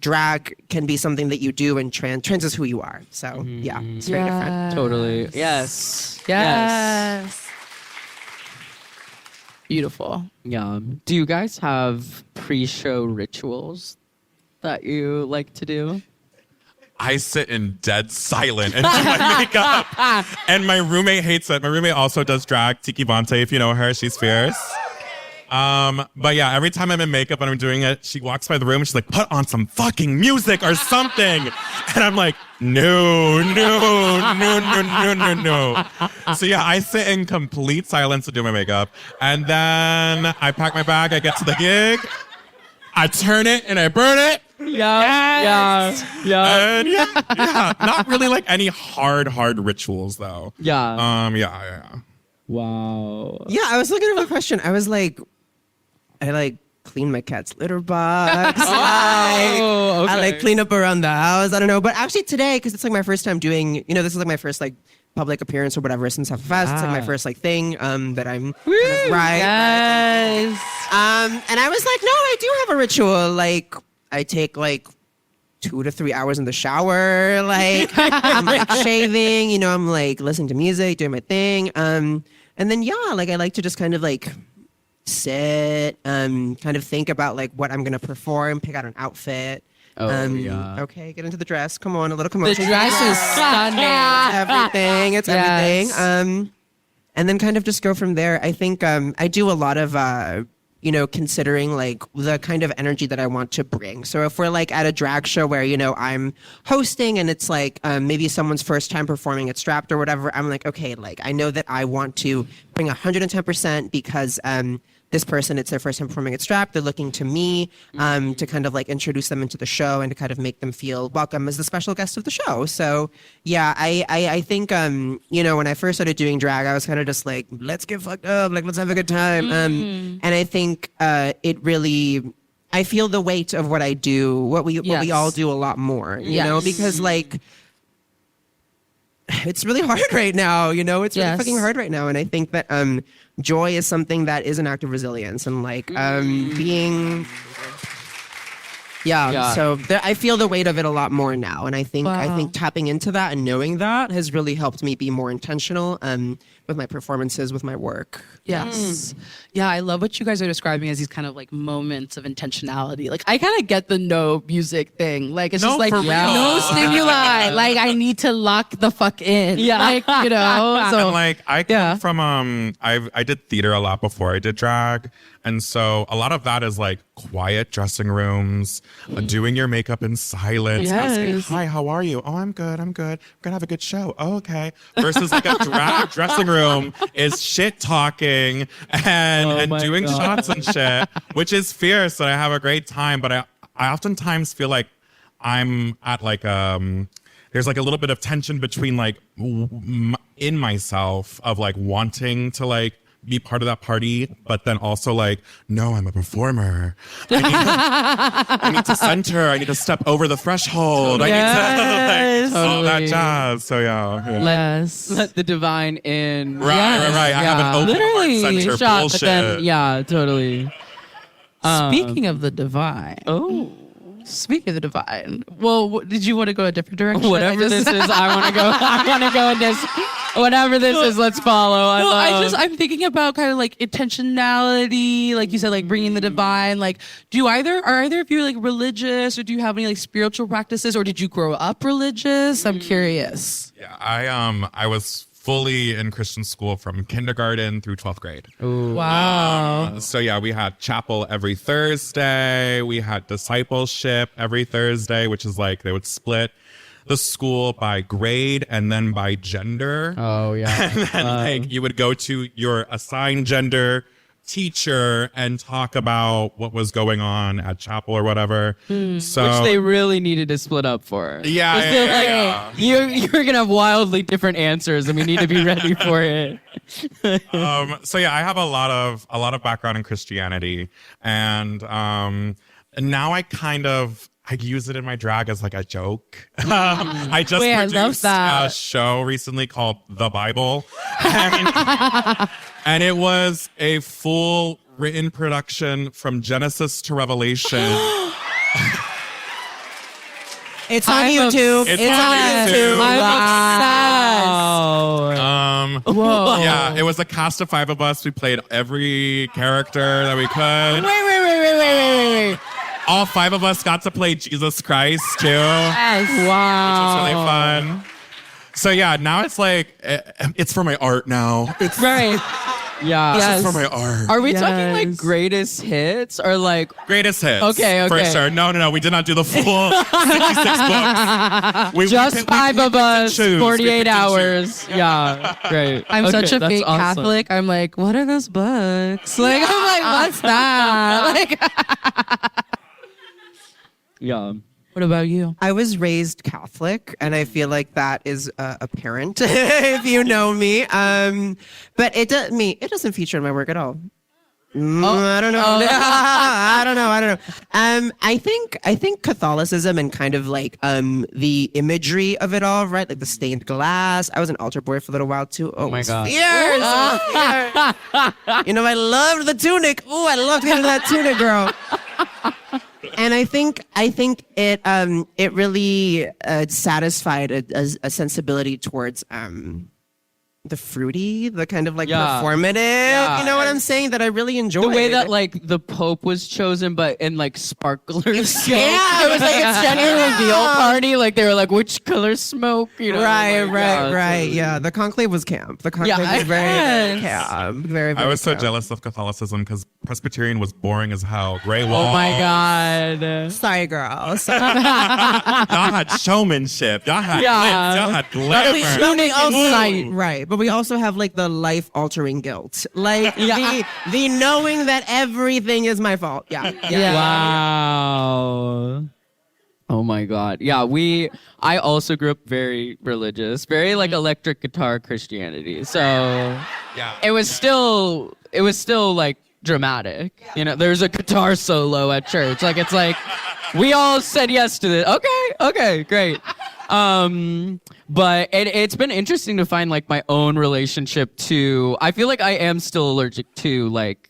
drag can be something that you do, and trans is who you are. So yeah, it's very different. Totally. Yes. Beautiful. Yeah. Do you guys have pre-show rituals that you like to do? I sit in dead silent and do my makeup. And my roommate hates it. My roommate also does drag, Tiki Bonte, if you know her. She's fierce. But yeah, every time I'm in makeup and I'm doing it, she walks by the room and she's like, put on some fucking music or something. And I'm like, no. So yeah, I sit in complete silence to do my makeup. And then I pack my bag, I get to the gig, I turn it and I burn it. Yeah. And yeah, not really like any hard rituals though. Yeah. Wow. Yeah, I was looking at my question. I was like, I like clean my cat's litter box. Okay. I like clean up around the house. I don't know. But actually today, because it's like my first time doing, this is like my first like public appearance or whatever since Half Fest. It's like my first like thing that I'm right. Yes. And I was like, no, I do have a ritual. Like I take like 2 to 3 hours in the shower. Like I'm like shaving, I'm like listening to music, doing my thing. And then like I like to just kind of like sit, kind of think about like what I'm gonna perform, pick out an outfit. Okay, get into the dress. Come on, a little commotion. The dress is stunning. Everything. It's everything. and then kind of just go from there. I think I do a lot of considering like the kind of energy that I want to bring. So if we're like at a drag show where, I'm hosting and it's like maybe someone's first time performing at Strapped or whatever, I'm like, okay, like I know that I want to bring 110% because this person, it's their first time performing at Strapped. They're looking to me to kind of like introduce them into the show and to kind of make them feel welcome as the special guest of the show. So yeah, I think, when I first started doing drag, I was kind of just like, let's get fucked up, like let's have a good time. And I think it really, I feel the weight of what I do, what we all do a lot more, because like, it's really hard right now, it's really fucking hard right now. And I think that joy is something that is an act of resilience and like being so I feel the weight of it a lot more now. And I think tapping into that and knowing that has really helped me be more intentional with my performances, with my work. Yes. Yeah, I love what you guys are describing as these kind of like moments of intentionality. Like I kind of get the no music thing. Like it's just like no stimuli. Like I need to lock the fuck in. Yeah. Like, So and like I come from I did theater a lot before I did drag. And so a lot of that is like quiet dressing rooms, doing your makeup in silence, asking, hi, how are you? Oh, I'm good. We're gonna have a good show. Oh, okay. Versus like a drag dressing room is shit talking and doing shots and shit, which is fierce and I have a great time. But I oftentimes feel like I'm at like there's like a little bit of tension between like in myself of like wanting to like be part of that party, but then also like, no, I'm a performer. I need to center. I need to step over the threshold. I need to all that jazz. So yeah. Let the divine in. Right. I have an open heart center bullshit. But then, totally. Speaking of the divine. Speaking of the divine. Well, did you want to go a different direction? Whatever this is, I want to go in this. Whatever this is, let's follow. I'm thinking about kind of like intentionality, like you said, like bringing the divine. Like, are either of you like religious, or do you have any like spiritual practices, or did you grow up religious? I'm curious. Yeah, I was fully in Christian school from kindergarten through 12th grade. Ooh. Wow. So yeah, we had chapel every Thursday. We had discipleship every Thursday, which is like they would split the school by grade and then by gender. Oh yeah. And then like you would go to your assigned gender teacher and talk about what was going on at chapel or whatever. So which they really needed to split up for. Yeah. You're gonna have wildly different answers, and we need to be ready for it. So yeah, I have a lot of background in Christianity, and now I use it in my drag as like a joke. I just produced a show recently called The Bible. And it was a full written production from Genesis to Revelation. It's on YouTube. It's on YouTube. I'm obsessed. Whoa. Yeah, it was a cast of 5 of us. We played every character that we could. Wait. All 5 of us got to play Jesus Christ too. Yes. Wow. Which was really fun. So yeah, now it's like, it's for my art now. It's right. Yeah. Yes. It's for my art. Are we talking like greatest hits or like greatest hits? Okay. For sure. No. We did not do the full 66 books. Just 5 of us, 48 hours. Yeah. Great. I'm such a fake awesome. Catholic. I'm like, what are those books? Like, I'm like, what's that? Like, yeah. What about you? I was raised Catholic, and I feel like that is apparent if you know me. But it doesn't feature in my work at all. I don't know. I don't know. I think Catholicism and kind of like the imagery of it all, right? Like the stained glass. I was an altar boy for a little while too. Oh my god. Years. I loved the tunic. Oh, I loved getting that tunic, girl. And I think it really satisfied a sensibility towards the fruity, the kind of like Yeah. performative, Yeah. you know what I'm saying, that I really enjoyed. The way that like the Pope was chosen, but in like sparklers. Yeah. It was like a gender reveal party. Like they were like, which color smoke? You know, Right, like, right. totally. Yeah, the conclave was camp. The conclave Yeah, was very yes. camp. Very, very I was so camp. jealous of Catholicism because Presbyterian was boring as hell. Gray Oh walls. my God. Sorry, girl. Sorry. Y'all had showmanship. Y'all had Yeah. glitz. Y'all had glamour. Tuning outside. Right, but we also have like the life-altering guilt, like Yeah. the knowing that everything is my fault. Yeah, yeah. Wow. Oh my God. Yeah, I also grew up very religious, very like electric guitar Christianity. So Yeah. it was still like dramatic. You know, there's a guitar solo at church. Like it's like we all said yes to this. Okay, great. But it's been interesting to find like my own relationship to, I feel like I am still allergic to like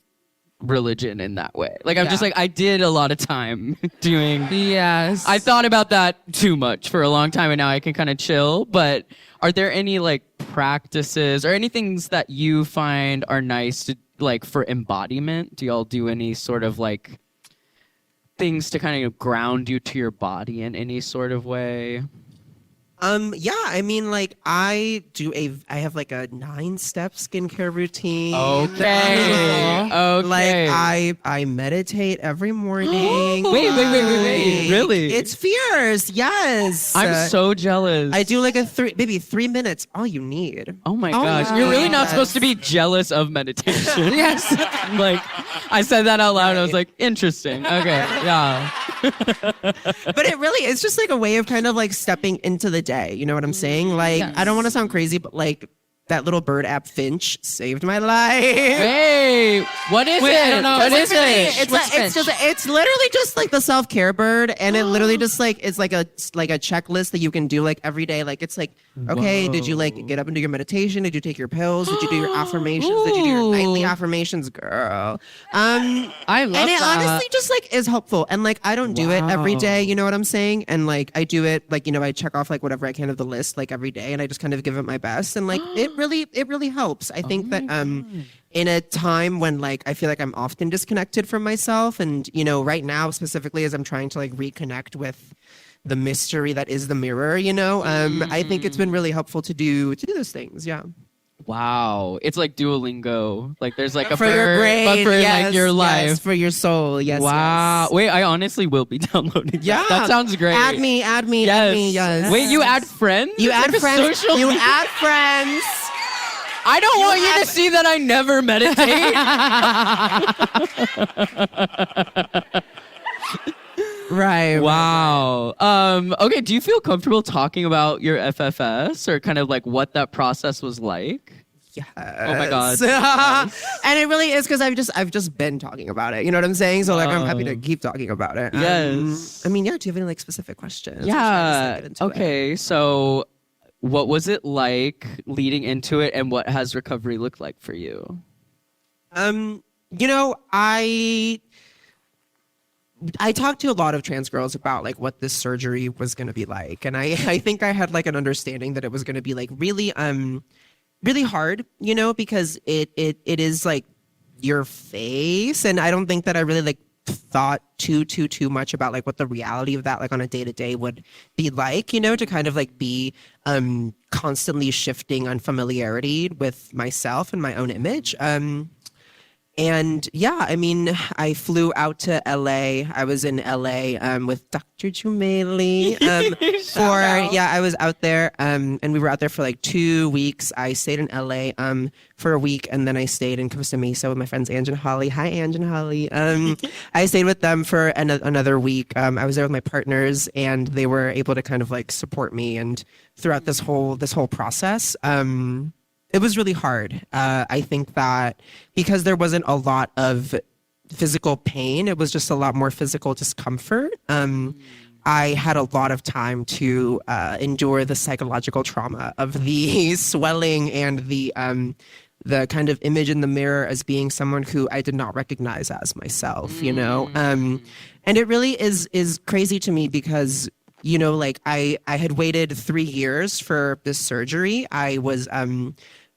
religion in that way. Like I'm just like, I did a lot of time doing, Yes. I thought about that too much for a long time and now I can kind of chill. But are there any like practices or any things that you find are nice to like for embodiment? Do y'all do any sort of like things to kind of ground you to your body in any sort of way? Yeah, I mean, like I have like a 9-step skincare routine. Okay. Like I meditate every morning. Wait. Really? It's fierce. Yes. I'm so jealous. I do like 3 minutes. All you need. Oh my gosh. You're really not supposed to be jealous of meditation. Yes. Like, I said that out loud and I was like, interesting. Okay. Yeah. But it really is just like a way of kind of like stepping into the day. You know what I'm saying? Like, I don't want to sound crazy, but like that little bird app Finch saved my life. Hey, what is it? I don't know. What is it? It's literally just like the self-care bird, and it literally just like it's like a checklist that you can do like every day. Like it's like, okay, did you like get up and do your meditation? Did you take your pills? Did you do your affirmations? Did you do your nightly affirmations, girl? I love and it that. honestly just like is helpful. And like I don't do it every day, you know what I'm saying? And like I do it like, you know, I check off like whatever I can of the list like every day, and I just kind of give it my best, and like it really helps. I think that in a time when like I feel like I'm often disconnected from myself, and you know, right now specifically as I'm trying to like reconnect with the mystery that is the mirror, you know, I think it's been really helpful to do those things. Yeah. Wow. It's like Duolingo. Like there's like a For your brain, but for yes, like your life. yes, for your soul. Yes. Wow. Yes. Wait, I honestly will be downloading Yeah. that. That sounds great. Add me. Yes. Yes. Wait, you add friends? You It's add like a friends. social You media- add friends. I don't want you to see that I never meditate. Right. Wow. Okay, do you feel comfortable talking about your FFS or kind of like what that process was like? Yes. Oh my God. And it really is because I've just been talking about it. You know what I'm saying? So like I'm happy to keep talking about it. Yes. I mean, yeah. Do you have any like specific questions? Yeah. Get into it. Okay, so what was it like leading into it and what has recovery looked like for you? You know, I talked to a lot of trans girls about like what this surgery was going to be like, and I think I had like an understanding that it was going to be like really really hard, you know, because it is like your face, and I don't think that I really like thought too much about like what the reality of that like on a day-to-day would be like, you know, to kind of like be constantly shifting unfamiliarity with myself and my own image. And yeah, I mean, I flew out to LA. I was in LA with Dr. Jumeli. I was out there and we were out there for like 2 weeks. I stayed in LA for a week, and then I stayed in Costa Mesa with my friends Ange and Holly. Hi, Ange and Holly. I stayed with them for another week. I was there with my partners, and they were able to kind of like support me and throughout this whole process. It was really hard. I think that because there wasn't a lot of physical pain, it was just a lot more physical discomfort. I had a lot of time to endure the psychological trauma of the swelling and the kind of image in the mirror as being someone who I did not recognize as myself, you know? And it really is crazy to me because, you know, like I had waited 3 years for this surgery. I was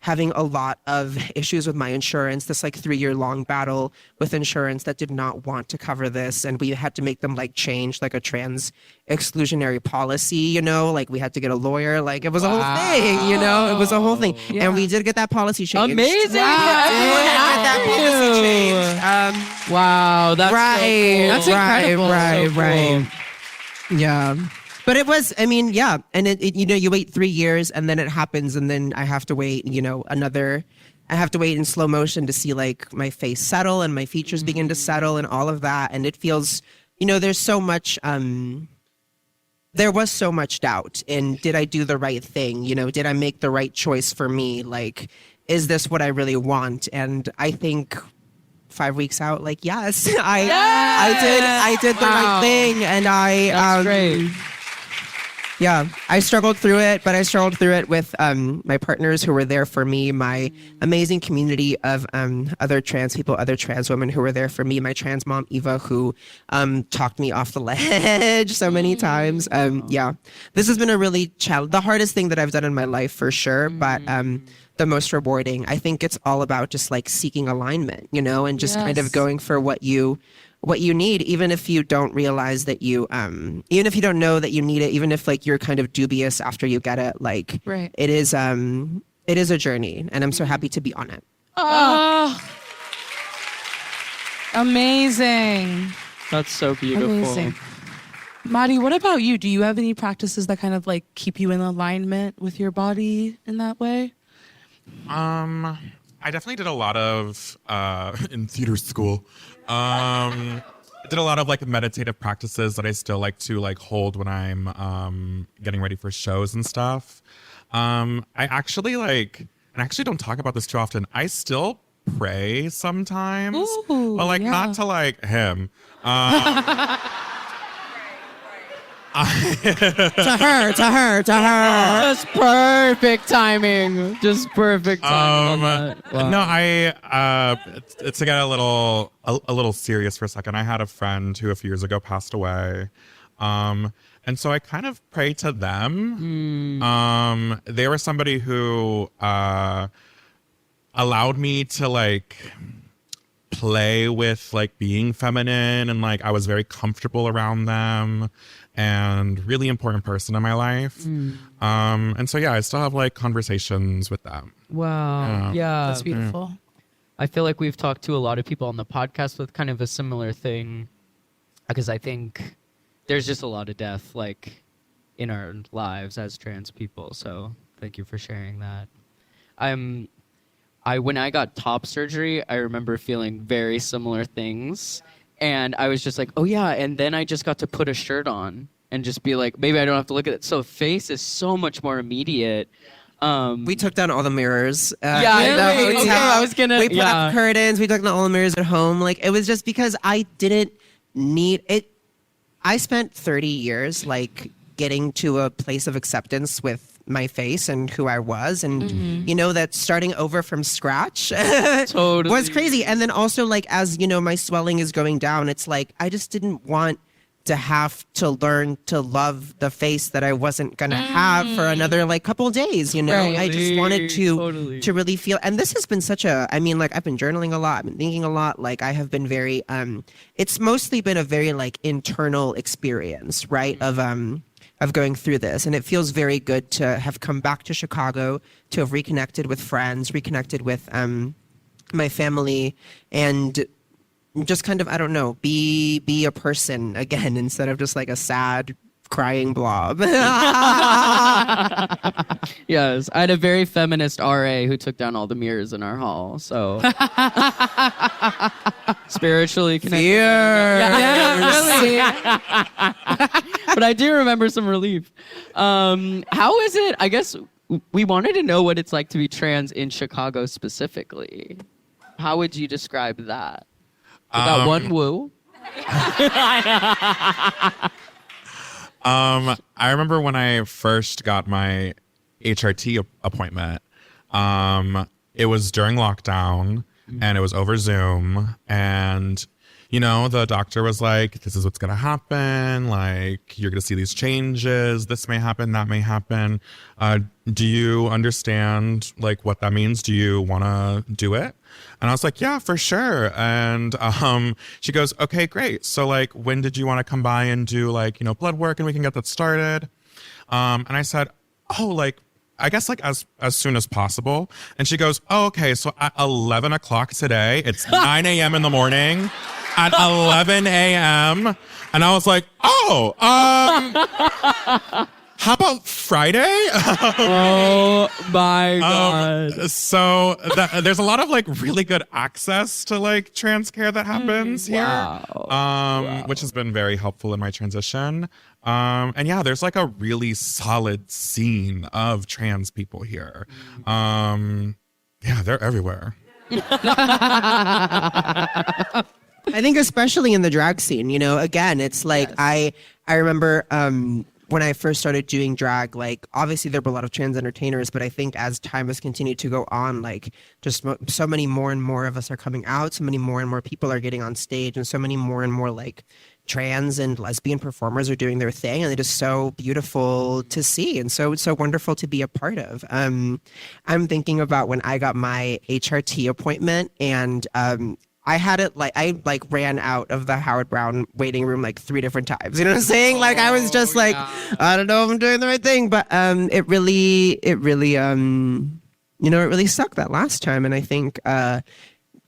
having a lot of issues with my insurance, this like 3-year long battle with insurance that did not want to cover this. And we had to make them like change like a trans exclusionary policy, you know, like we had to get a lawyer, like it was a whole thing, you know, it was a whole thing. And we did get that policy changed. Amazing. That policy changed. Wow, that's right, so cool. That's incredible. Right. Yeah. But it was, I mean, yeah. And it you know, you wait 3 years and then it happens. And then I have to wait, you know, I have to wait in slow motion to see like my face settle and my features begin to settle and all of that. And it feels, you know, there's so much, there was so much doubt in, did I do the right thing? You know, did I make the right choice for me? Like, is this what I really want? And I think 5 weeks out, like, yes, I did the right thing. And That's great. yeah, I struggled through it, but I struggled through it with my partners who were there for me, my amazing community of other trans people, other trans women who were there for me, my trans mom, Eva, who talked me off the ledge so many times. Yeah, this has been a really the hardest thing that I've done in my life for sure, but the most rewarding. I think it's all about just like seeking alignment, you know, and just kind of going for what you need, even if you don't realize that even if you don't know that you need it, even if like you're kind of dubious after you get it, like it is a journey, and I'm so happy to be on it. Oh, amazing. That's so beautiful. Amazing. Madi, what about you? Do you have any practices that kind of like keep you in alignment with your body in that way? I definitely did a lot of in theater school. I did a lot of like meditative practices that I still like to like hold when I'm getting ready for shows and stuff. I actually don't talk about this too often. I still pray sometimes, but like not to like him. To her. Just perfect timing. Just perfect timing. Wow. No, to get a little serious for a second. I had a friend who a few years ago passed away, and so I kind of pray to them. They were somebody who allowed me to like play with like being feminine, and like I was very comfortable around them. And really important person in my life. And so, yeah, I still have like conversations with them. Wow. Yeah. That's beautiful. I feel like we've talked to a lot of people on the podcast with kind of a similar thing, because I think there's just a lot of death like in our lives as trans people. So thank you for sharing that. When I got top surgery, I remember feeling very similar things. And I was just like, oh, yeah. And then I just got to put a shirt on and just be like, maybe I don't have to look at it. So face is so much more immediate. We took down all the mirrors. Really? Okay, I was gonna. We put up curtains. We took down all the mirrors at home. Like, it was just because I didn't need it. I spent 30 years like getting to a place of acceptance with my face and who I was, and you know, that starting over from scratch totally was crazy. And then also, like, as you know, my swelling is going down, it's like I just didn't want to have to learn to love the face that I wasn't gonna have for another like couple of days, you know. I just wanted to really feel. And this has been such a, I mean, like, I've been journaling a lot, I've been thinking a lot, like I have been very it's mostly been a very like internal experience, right, of going through this. And it feels very good to have come back to Chicago, to have reconnected with friends, reconnected with my family, and just kind of, I don't know, be a person again instead of just like a sad, crying blob. Yes, I had a very feminist RA who took down all the mirrors in our hall. So spiritually connected. Yeah, really. But I do remember some relief. How is it? I guess we wanted to know what it's like to be trans in Chicago specifically. How would you describe that? Without one woo? I remember when I first got my HRT appointment. It was during lockdown, and it was over Zoom, and you know, the doctor was like, this is what's going to happen. Like, you're going to see these changes. This may happen, that may happen. Do you understand like what that means? Do you want to do it? And I was like, yeah, for sure. And she goes, okay, great. So like, when did you want to come by and do like, you know, blood work and we can get that started? And I said, oh, like, I guess like as soon as possible. And she goes, oh, okay. So at 11 o'clock today, it's 9 a.m. in the morning at 11 a.m. And I was like, oh, how about Friday? Oh my God. So there's a lot of like really good access to like trans care that happens here, which has been very helpful in my transition. And yeah, there's like a really solid scene of trans people here. Yeah, they're everywhere. I think especially in the drag scene, you know, again, it's like, I remember, when I first started doing drag, like obviously there were a lot of trans entertainers, but I think as time has continued to go on, like just so many more and more of us are coming out, so many more and more people are getting on stage, and so many more and more like trans and lesbian performers are doing their thing, and it is so beautiful to see, and so it's so wonderful to be a part of. I'm thinking about when I got my HRT appointment, and I had it like I like ran out of the Howard Brown waiting room like 3 different times. You know what I'm saying? Like I was just like, I don't know if I'm doing the right thing, but it really you know, it really sucked that last time. And I think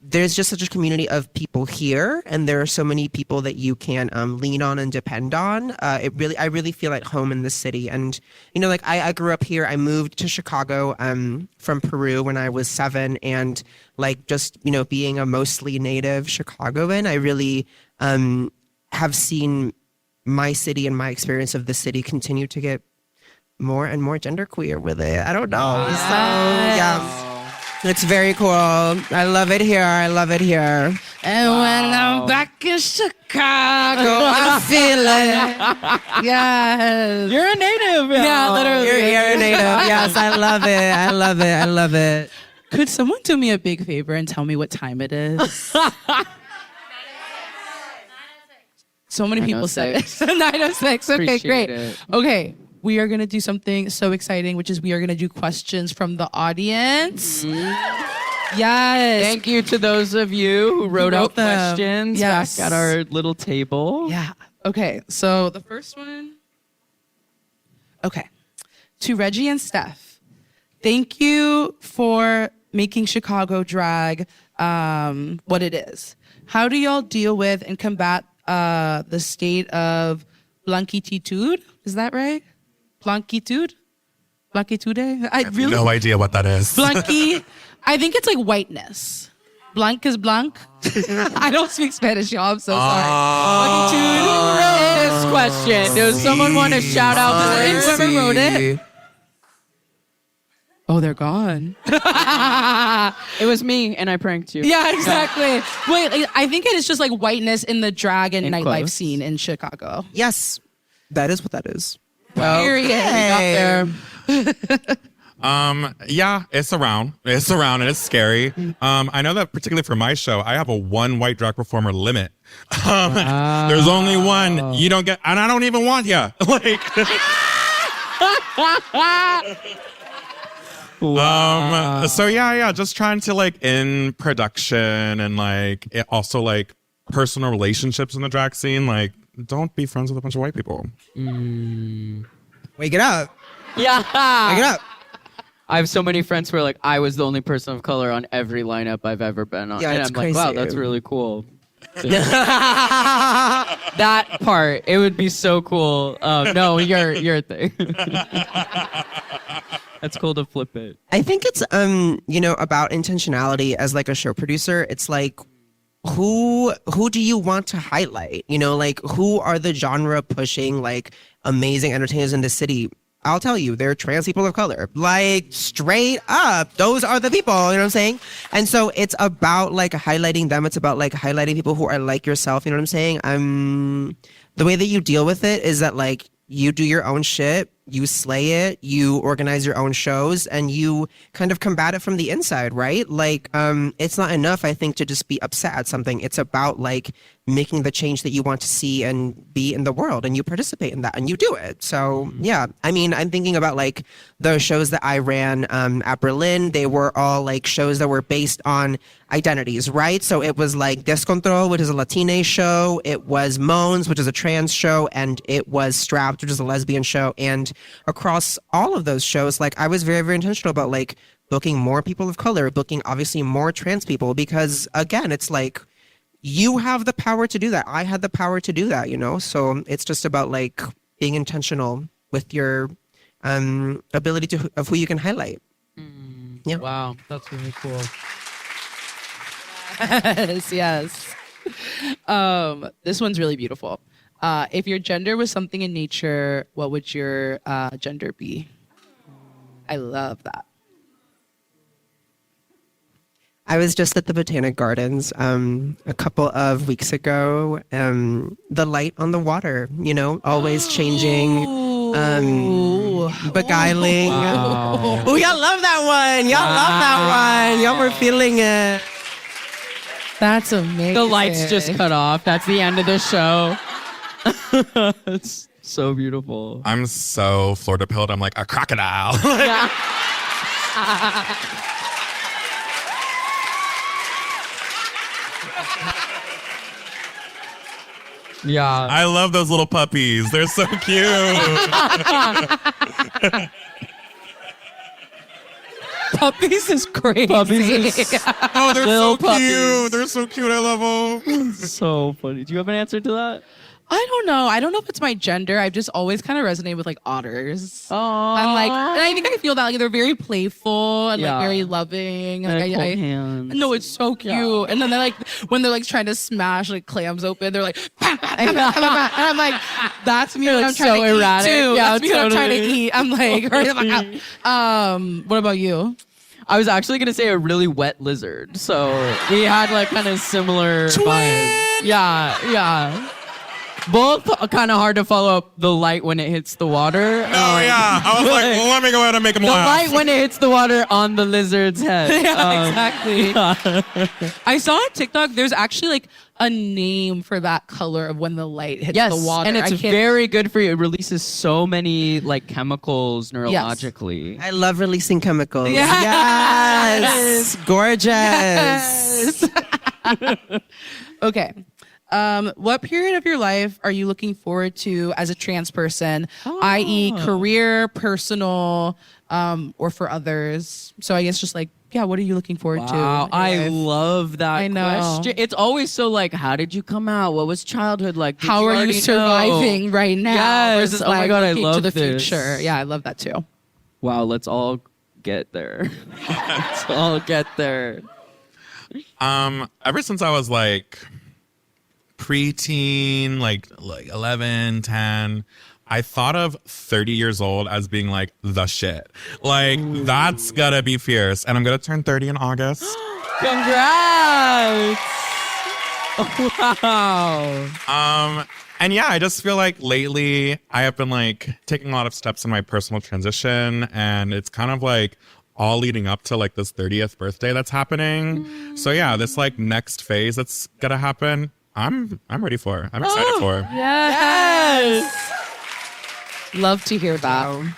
there's just such a community of people here, and there are so many people that you can lean on and depend on. I really feel at home in this city. And you know, like I grew up here. I moved to Chicago from Peru when I was 7, and like just, you know, being a mostly native Chicagoan, I really have seen my city and my experience of the city continue to get more and more genderqueer with it. I don't know. Yes. So yeah. It's very cool. I love it here. I love it here. And when I'm back in Chicago, I feel it. Yes. You're a native. Yeah, literally. You're a native. Yes, I love it. I love it. I love it. Could someone do me a big favor and tell me what time it is? So many people said it. 9:06. Okay, Appreciate great. it. Okay, we are going to do something so exciting, which is we are going to do questions from the audience. Yes. Thank you to those of you who wrote out them. questions Yes. back at our little table. Yeah. Okay, so the first one. Okay. To Reggie and Steph, thank you for making Chicago drag what it is. How do y'all deal with and combat the state of blankitude? Is that right? Blankitude? Blankitude? I really No idea what that is. Blanky. I think it's like whiteness. Blanc is blanc. I don't speak Spanish, y'all. I'm so sorry. This question. Does someone want to shout out Whoever wrote it? Oh, they're gone. It was me, and I pranked you. Yeah, exactly. Wait, I think it is just like whiteness in the drag and In nightlife quotes. scene in Chicago. Yes, that is what that is. Period. We got there. Yeah, it's around and it's scary. I know that particularly for my show, I have a 1 white drag performer limit. There's only one. You don't get, and I don't even want you. Like, so yeah, just trying to like in production and like it also like personal relationships in the drag scene, like don't be friends with a bunch of white people. Wake it up. Yeah. Wake it up. I have so many friends who are like, I was the only person of color on every lineup I've ever been on. Yeah, and it's I'm like, wow, crazy. that's really cool. That part, it would be so cool. No, your thing. That's cool to flip it. I think it's you know, about intentionality as like a show producer. It's like who do you want to highlight? You know, like who are the genre pushing like amazing entertainers in the city? I'll tell you, they're trans people of color. Like straight up, those are the people, you know what I'm saying? And so it's about like highlighting them. It's about like highlighting people who are like yourself, you know what I'm saying? The way that you deal with it is that like you do your own shit. you slay it, you organize your own shows, and you kind of combat it from the inside, right? Like, it's not enough, I think, to just be upset at something. It's about like making the change that you want to see and be in the world, and you participate in that and you do it. So yeah, I mean, I'm thinking about like the shows that I ran at Berlin. They were all like shows that were based on identities, right? So it was like Descontrol, which is a Latine show. It was Moans, which is a trans show, and it was Strapped, which is a lesbian show. And across all of those shows, like I was very, very intentional about like booking more people of color, booking obviously more trans people, because again, it's like you have the power to do that. I had the power to do that, you know? So it's just about like being intentional with your ability of who you can highlight. Yeah. Wow, that's really cool. Yes. This one's really beautiful. If your gender was something in nature, what would your gender be? I love that. I was just at the Botanic Gardens a couple of weeks ago. The light on the water, you know, always changing, beguiling. Wow. Oh, y'all love that one. Y'all love that one. Y'all were feeling it. That's amazing. The lights just cut off. That's the end of the show. It's so beautiful. I'm so Florida pilled. I'm like a crocodile. Yeah. I love those little puppies. They're so cute. Puppies is crazy. Puppies is Oh, they're Little so puppies. cute. They're so cute. I love them. so funny. Do you have an answer to that? I don't know. I don't know if it's my gender. I've just always kind of resonated with like otters. Oh, I'm like, and I think I feel that like they're very playful and Yeah. like very loving. And Like, hold hands. no, it's so cute. Yeah. And then they're like, when they're like trying to smash like clams open, they're like, and I'm like, that's me when like I'm trying so to erratic. eat too. Yeah, That's me when I'm trying to totally. eat. I'm like, what about you? I was actually gonna say a really wet lizard. So we had like kind of similar vibes. Yeah. Both kind of hard to follow up the light when it hits the water. Oh, yeah. I was like, well, let me go ahead and make them The laugh. light when it hits the water on the lizard's head. Exactly. I saw on TikTok, there's actually like a name for that color of when the light hits Yes, the water. and it's I can't- very good for you. It releases so many like chemicals neurologically. I love releasing chemicals. Yes. Yes. Gorgeous. Okay. What period of your life are you looking forward to as a trans person, i.e., career, personal, or for others? So I guess just like, yeah, what are you looking forward to? Wow, in your I life? love that I know. question. It's always so like, how did you come out? What was childhood like? Did How are you already surviving know? right now? Yes. Versus, Oh my like, God, I looking love to the this. future. Yeah, I love that too. Wow, let's all get there. Let's all get there. Ever since I was like preteen, like 11, 10, I thought of 30 years old as being like the shit. Like, that's gotta be fierce. And I'm gonna turn 30 in August. Congrats! Wow. And yeah, I just feel like lately I have been like taking a lot of steps in my personal transition, and it's kind of like all leading up to like this 30th birthday that's happening. So yeah, this like next phase that's gonna happen, I'm ready for. I'm excited for. Yes. Love to hear that.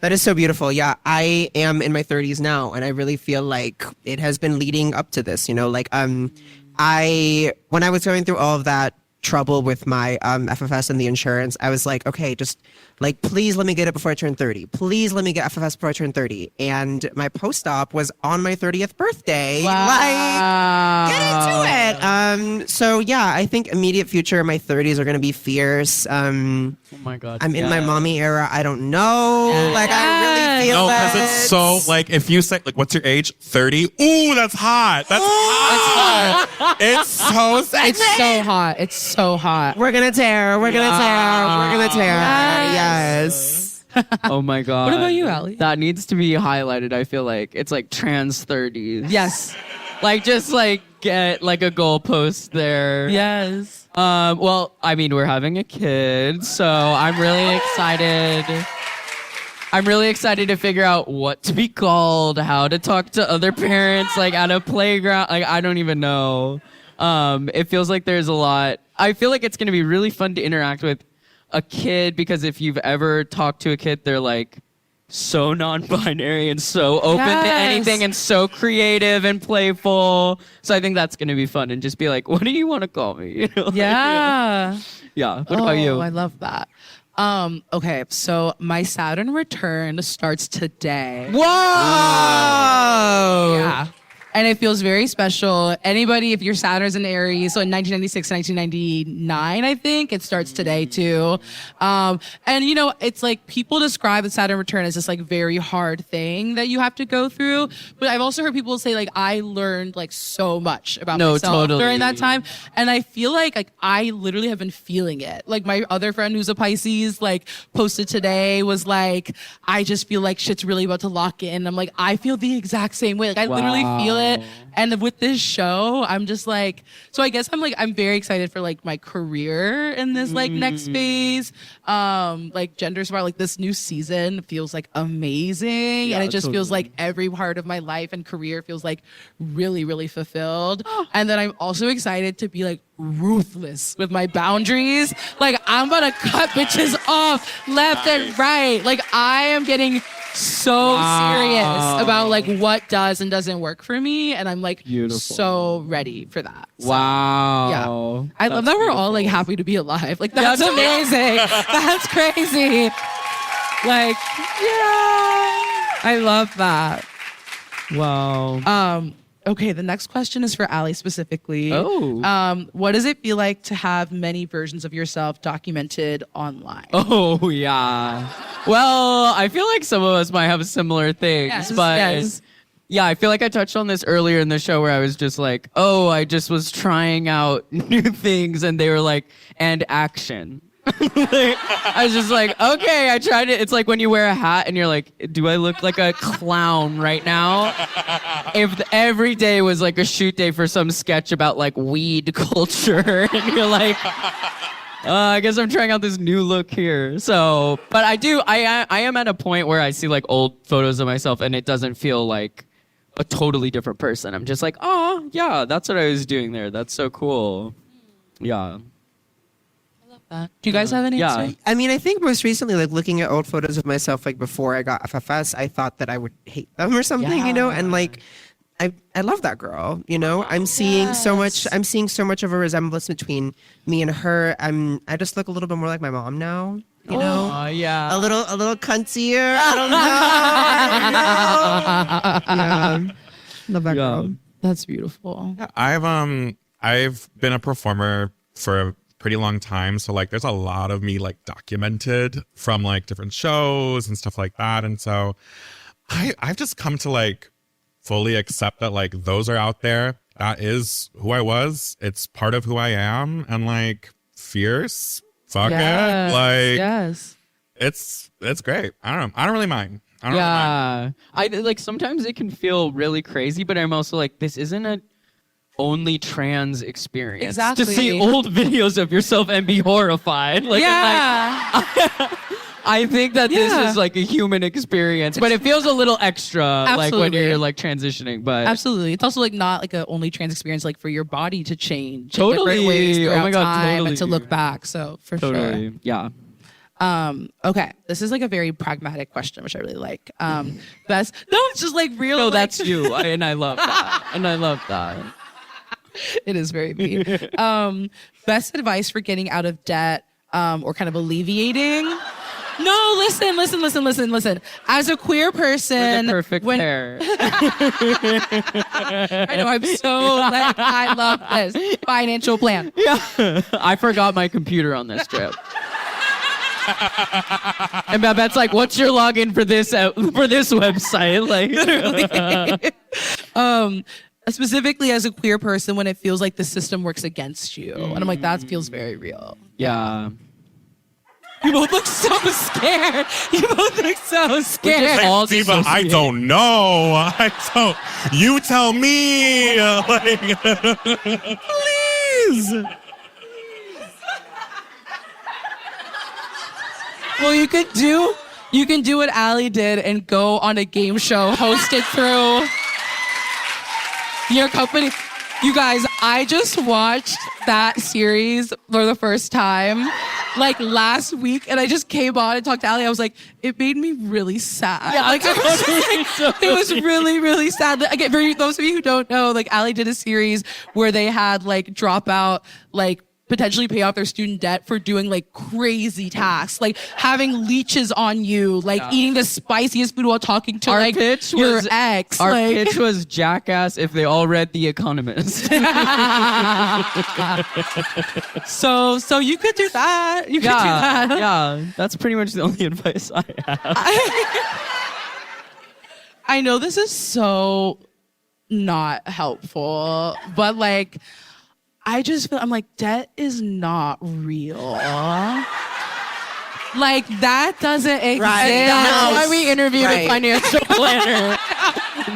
That is so beautiful. Yeah, I am in my 30s now, and I really feel like it has been leading up to this. You know, like when I was going through all of that trouble with my FFS and the insurance, I was like, okay, just like, please let me get it before I turn 30. Please let me get FFS before I turn 30. And my post-op was on my 30th birthday. Like, get into it. So yeah, I think immediate future, my 30s are going to be fierce. Oh my God. I'm in my mommy era. I don't know. Like, I really feel No, that. because it's so like if you say like, what's your age? 30. Ooh, that's hot. That's hot. It's so sexy. It's so hot. It's so hot. We're gonna tear. We're gonna tear. We're gonna tear. Yes. Oh my God. What about you, Allie? That needs to be highlighted. I feel like it's like trans 30s. Yes. Like just like get like a goalpost there. Yes. Well, I mean, we're having a kid, so I'm really excited I'm really excited to figure out what to be called, how to talk to other parents, like at a playground. Like, I don't even know. It feels like there's a lot. I feel like it's going to be really fun to interact with a kid because if you've ever talked to a kid, they're like so non-binary and so open to anything and so creative and playful. So I think that's going to be fun and just be like, what do you want to call me? You know? Yeah. Yeah. What about you? I love that. Okay, so my Saturn return starts today. Whoa! Yeah. And it feels very special. Anybody, if your Saturn's in Aries, so in 1996, 1999, I think, it starts today too. And you know, it's like people describe the Saturn return as this like very hard thing that you have to go through. But I've also heard people say like, I learned like so much about myself during that time. And I feel like I literally have been feeling it. Like my other friend who's a Pisces, like posted today was like, I just feel like shit's really about to lock in. I'm like, I feel the exact same way. Like I literally feel it. And with this show, I'm just like, so I guess I'm very excited for like my career in this like next phase. Like Gender Smart, like this new season feels like amazing. And it just feels like every part of my life and career feels like really, really fulfilled. And then I'm also excited to be like ruthless with my boundaries. Like I'm gonna cut bitches off left and right. Like I am getting so serious about like what does and doesn't work for me, and I'm like so ready for that. So, Wow. Yeah. I love that we're all like happy to be alive. Like that's amazing. That's crazy. Like, yeah. I love that. Wow. Okay, the next question is for Allie specifically. Oh. What does it feel like to have many versions of yourself documented online? Oh, yeah. Well, I feel like some of us might have similar things, but yeah, I feel like I touched on this earlier in the show where I was just like, oh, I just was trying out new things and they were like, and action. I was just like, okay, I tried it. It's like when you wear a hat and you're like, do I look like a clown right now? If every day was like a shoot day for some sketch about like weed culture and you're like, I guess I'm trying out this new look here. So, but I am at a point where I see like old photos of myself and it doesn't feel like a totally different person. I'm just like, oh yeah, that's what I was doing there. That's so cool. Yeah. Do you guys have any answer? I mean, I think most recently, like looking at old photos of myself, like before I got FFS, I thought that I would hate them or something, you know? And like, I love that girl, you know? I'm seeing so much of a resemblance between me and her. I just look a little bit more like my mom now, you know? Yeah. A little cuntier. I don't know. Yeah. Love that girl. That's beautiful. I've been a performer for a pretty long time, so like there's a lot of me like documented from like different shows and stuff like that, and so I've just come to like fully accept that like those are out there. That is who I was. It's part of who I am, and like fierce. Fuck it. Like it's great. I don't really mind. I don't really mind. I like sometimes it can feel really crazy, but I'm also like, this isn't a only trans experience. Exactly. To see old videos of yourself and be horrified. Like, I think that this is like a human experience, but it feels a little extra like when you're like transitioning. But absolutely, it's also like not like a only trans experience, like for your body to change totally. in different ways throughout time totally. and to look back. So for sure, yeah. Okay, this is like a very pragmatic question, which I really like. Best, no, it's just like real. No, like, that's you, and I love that, and I love that. It is very me. Best advice for getting out of debt or kind of alleviating. No, listen. As a queer person, the perfect pair. I know, I'm so like, I love this financial plan. Yeah, I forgot my computer on this trip. And Babette's like, "What's your login for this website?" Like, specifically as a queer person, when it feels like the system works against you, and I'm like, that feels very real. Yeah. You both look so scared. All Diva, I don't know. You tell me. Like, please. Well, you could do You can do what Allie did and go on a game show hosted through your company. You guys, I just watched that series for the first time like last week, and I just came on and talked to Allie. I was like, it made me really sad. Yeah, like, it was really, really sad. Again, for those of you who don't know, like Allie did a series where they had like drop out, like potentially pay off their student debt for doing like crazy tasks, like having leeches on you, like eating the spiciest food while talking to like your ex. Our like, pitch was Jackass if they all read The Economist. so you could do that. You could do that. Yeah, that's pretty much the only advice I have. I know this is so not helpful, but like, I just feel, I'm like, debt is not real. Like, that doesn't exist. Right. That's why we interviewed Right. a financial planner.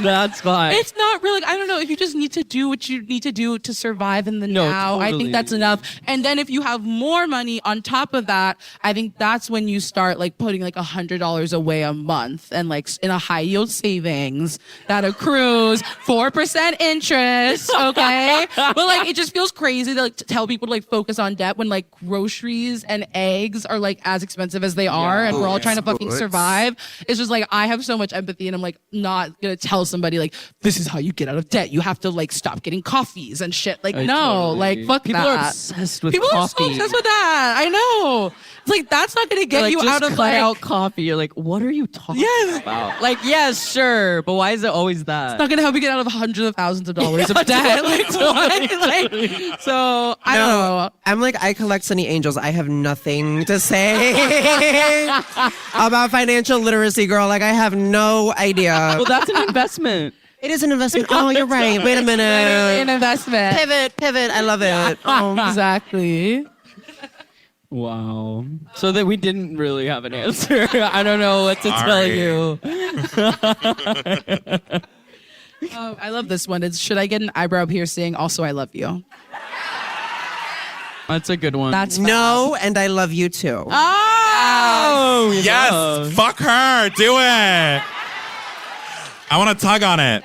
That's fine. It's not really, I don't know, if you just need to do what you need to do to survive in the now, I totally. think that's enough. And then if you have more money on top of that, I think that's when you start like putting like $100 away a month and like in a high yield savings that accrues 4% interest, okay? But like, it just feels crazy to like to tell people to like focus on debt when like groceries and eggs are like as expensive as they are and we're all trying to fucking survive. It's just like, I have so much empathy and I'm like not gonna tell somebody like, this is how you get out of debt. You have to like stop getting coffees and shit. Like, like fuck People that. are obsessed with People coffee. are so obsessed with that. I know. It's like, that's not gonna get like, you just out of cut like, out coffee. You're like, what are you talking about? Like, yes, sure, but why is it always that? it's not gonna help you get out of hundreds of thousands of dollars of debt. Like, what? Like, so I don't know. I'm like, I collect Sunny Angels. I have nothing to say about financial literacy, girl. Like, I have no idea. Well, that's an investment. It is an investment. Oh, you're right. Wait a An minute. investment. Pivot. I love it. Oh. Exactly. Wow. So that we didn't really have an answer. I don't know what to tell Sorry. you. I love this one. It's, should I get an eyebrow piercing? Also, I love you. That's a good one. That's No, and I love you too. oh Yes, fuck her. Do it. I want to tug on it.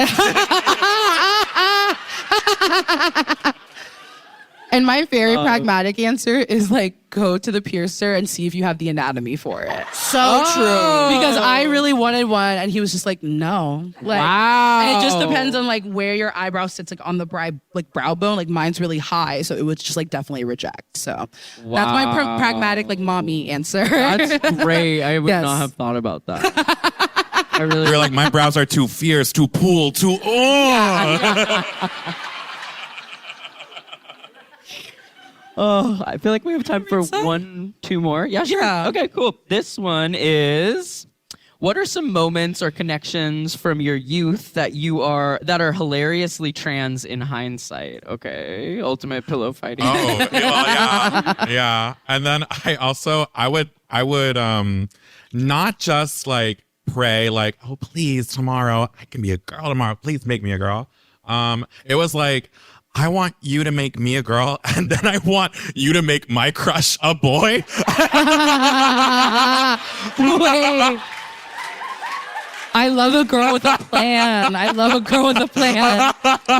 And my very pragmatic answer is like, go to the piercer and see if you have the anatomy for it. So true. Because I really wanted one, and he was just like, no. Like, Wow. And it just depends on like where your eyebrow sits, like on the brow bone. Like mine's really high, so it would just like definitely reject. So that's my pragmatic like mommy answer. That's great. I would Yes. not have thought about that. I really. You're like, my brows are too fierce, too pulled, too. Oh, I feel like we have time for two more. Yeah, sure. Yeah. Okay, cool. This one is, what are some moments or connections from your youth that are hilariously trans in hindsight? Okay, ultimate pillow fighting. Oh, yeah. And then I would not just like pray like, oh please tomorrow I can be a girl tomorrow. Please make me a girl. It was like, I want you to make me a girl, and then I want you to make my crush a boy. Wait. I love a girl with a plan.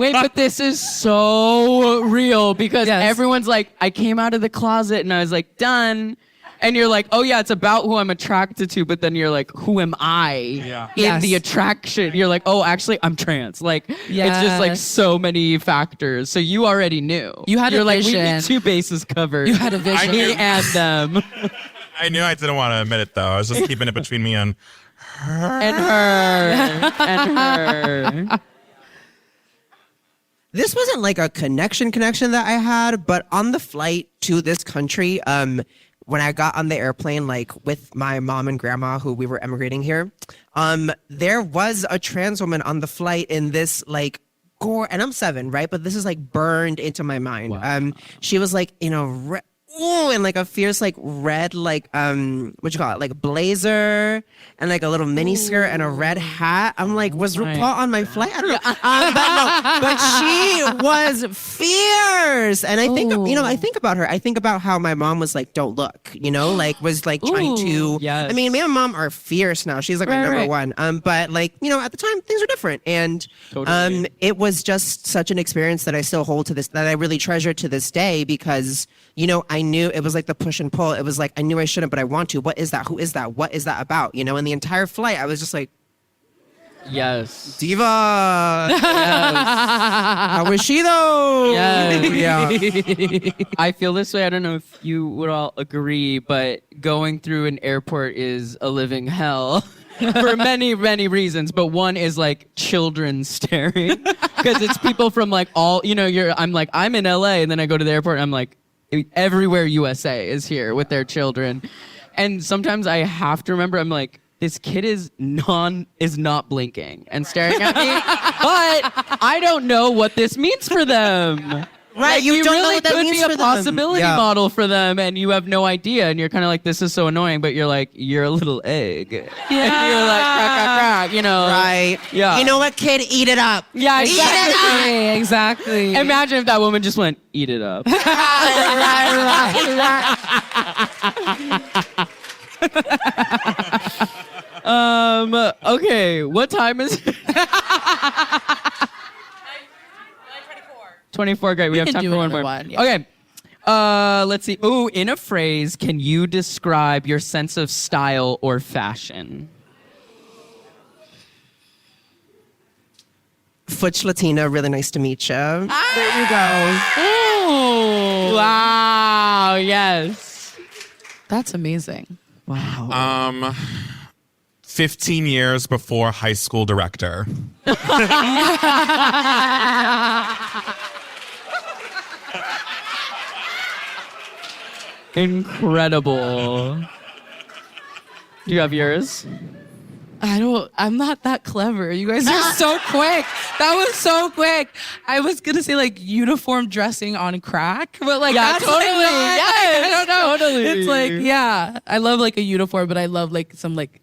Wait, but this is so real because Yes. everyone's like, I came out of the closet and I was like, done. And you're like, oh yeah, it's about who I'm attracted to, but then you're like, who am I Yeah. in Yes. the attraction? You're like, oh, actually, I'm trans. Like, it's just like Yes. so many factors. So you already knew. You had a You're like, we vision. need two bases covered. You had a vision. Me and them. I knew I didn't want to admit it though. I was just keeping it between me and and her. And her. This wasn't like a connection that I had, but on the flight to this country, when I got on the airplane, like with my mom and grandma, who we were emigrating here, there was a trans woman on the flight in this like gore, and I'm 7, right? But this is like burned into my mind. Wow. She was like in a in like a fierce like red like what you call it, like blazer and like a little mini skirt and a red hat. I'm like, was RuPaul on my flight? I don't know. But It was fierce. And I think, I think about her. I think about how my mom was like, don't look, was like trying to. Yes. I mean, me and mom are fierce now. She's like my number one. But like, at the time things were different. And Totally. it was just such an experience that I still hold that I really treasure to this day because, I knew it was like the push and pull. It was like, I knew I shouldn't, but I want to. What is that? Who is that? What is that about? And the entire flight, I was just like, Yes. Diva. Yes. How was she though? Yes. Yeah. I feel this way. I don't know if you would all agree, but going through an airport is a living hell for many, many reasons. But one is like children staring because it's people from like all, I'm in LA and then I go to the airport and I'm like, everywhere USA is here with their children. And sometimes I have to remember, I'm like, this kid is not blinking and staring at me, but I don't know what this means for them. Right, Like, you don't know really what that could means be for a them. possibility Yeah. model for them, and you have no idea, and you're kind of like, this is so annoying, but you're like, you're a little egg. Yeah. And you're like, crack, Right. Yeah. You know what, kid? Eat it up. Yeah, exactly. Exactly. Imagine if that woman just went, eat it up. Okay, what time is it? 24, great. We have can time do for one another more. one, yeah. Okay. Let's see. Ooh, in a phrase, can you describe your sense of style or fashion? Futch Latina, really nice to meet you. There you go. Oh, wow. Yes. That's amazing. Wow. 15 years before high school director. Incredible. Do you have yours? I'm not that clever. You guys are so quick. That was so quick. I was going to say like uniform dressing on crack, but like, Yeah, that's totally. like not- Yes, I don't know. totally. It's like, yeah, I love like a uniform, but I love like some like,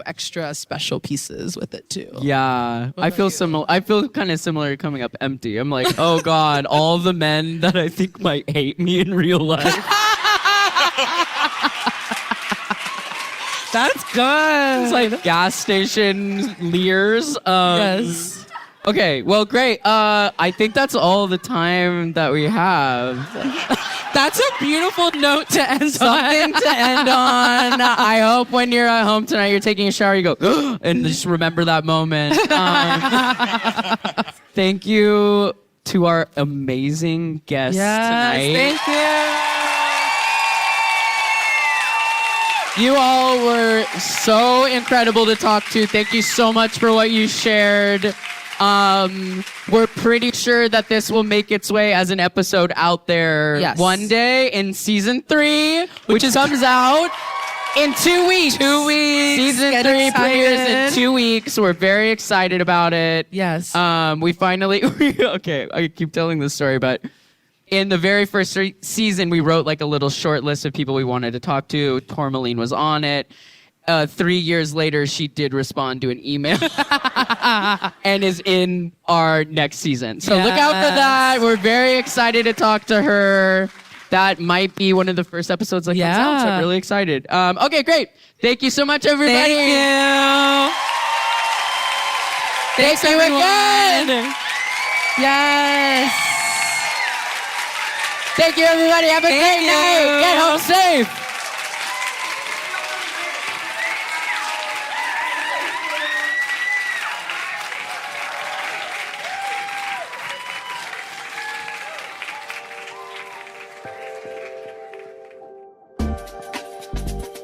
extra special pieces with it too. Yeah, I feel similar. I feel kind of similar coming up empty. I'm like, oh God, all the men that I think might hate me in real life. That's good. It's like gas station leers. Yes. Okay, well, great. I think that's all the time that we have. That's a beautiful note to end Something on. to end on. I hope when you're at home tonight, you're taking a shower, you go, and just remember that moment. Thank you to our amazing guests tonight. Thank you. You all were so incredible to talk to. Thank you so much for what you shared. We're pretty sure that this will make its way as an episode out there one day in season 3, which comes out in 2 weeks. 2 weeks. Season Get 3 excited. premieres in 2 weeks. We're very excited about it. Yes. We finally, okay, I keep telling this story, but in the very first season, we wrote like a little short list of people we wanted to talk to. Tourmaline was on it. 3 years later, she did respond to an email and is in our next season. So look out for that. We're very excited to talk to her. That might be one of the first episodes that comes out. So I'm really excited. Okay, great. Thank you so much, everybody. Thank you. Thank you again. Yes. Thank you, everybody. Have a great night. Get home safe.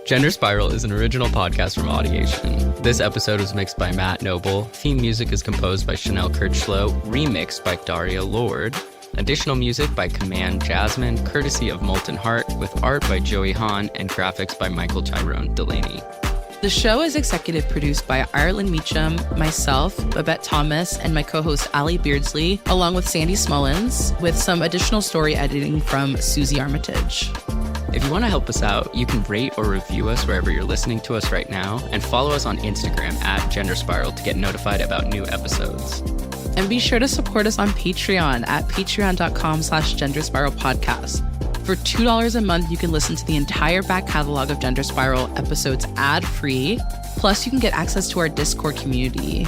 Gender Spiral is an original podcast from Audiation. This episode was mixed by Matt Noble. Theme music is composed by Chanel Kirchlow, remixed by Daria Lord. Additional music by Command Jasmine, courtesy of Molten Heart, with art by Joey Hahn and graphics by Michael Tyrone Delaney. The show is executive produced by Ireland Meacham, myself, Babette Thomas, and my co-host Ali Beardsley, along with Sandy Smullins, with some additional story editing from Susie Armitage. If you want to help us out, you can rate or review us wherever you're listening to us right now, and follow us on Instagram @GenderSpiral to get notified about new episodes. And be sure to support us on Patreon at patreon.com/genderspiralpodcast. For $2 a month, you can listen to the entire back catalog of Gender Spiral episodes ad-free. Plus, you can get access to our Discord community.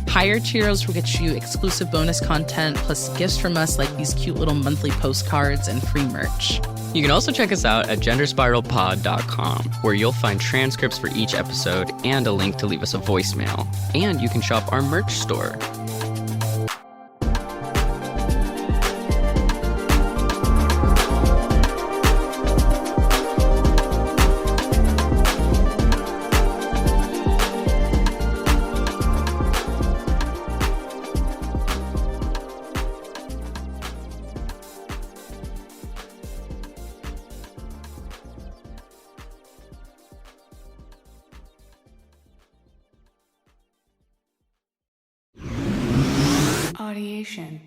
Higher tiers will get you exclusive bonus content, plus gifts from us like these cute little monthly postcards and free merch. You can also check us out at genderspiralpod.com, where you'll find transcripts for each episode and a link to leave us a voicemail. And you can shop our merch store. Audiation.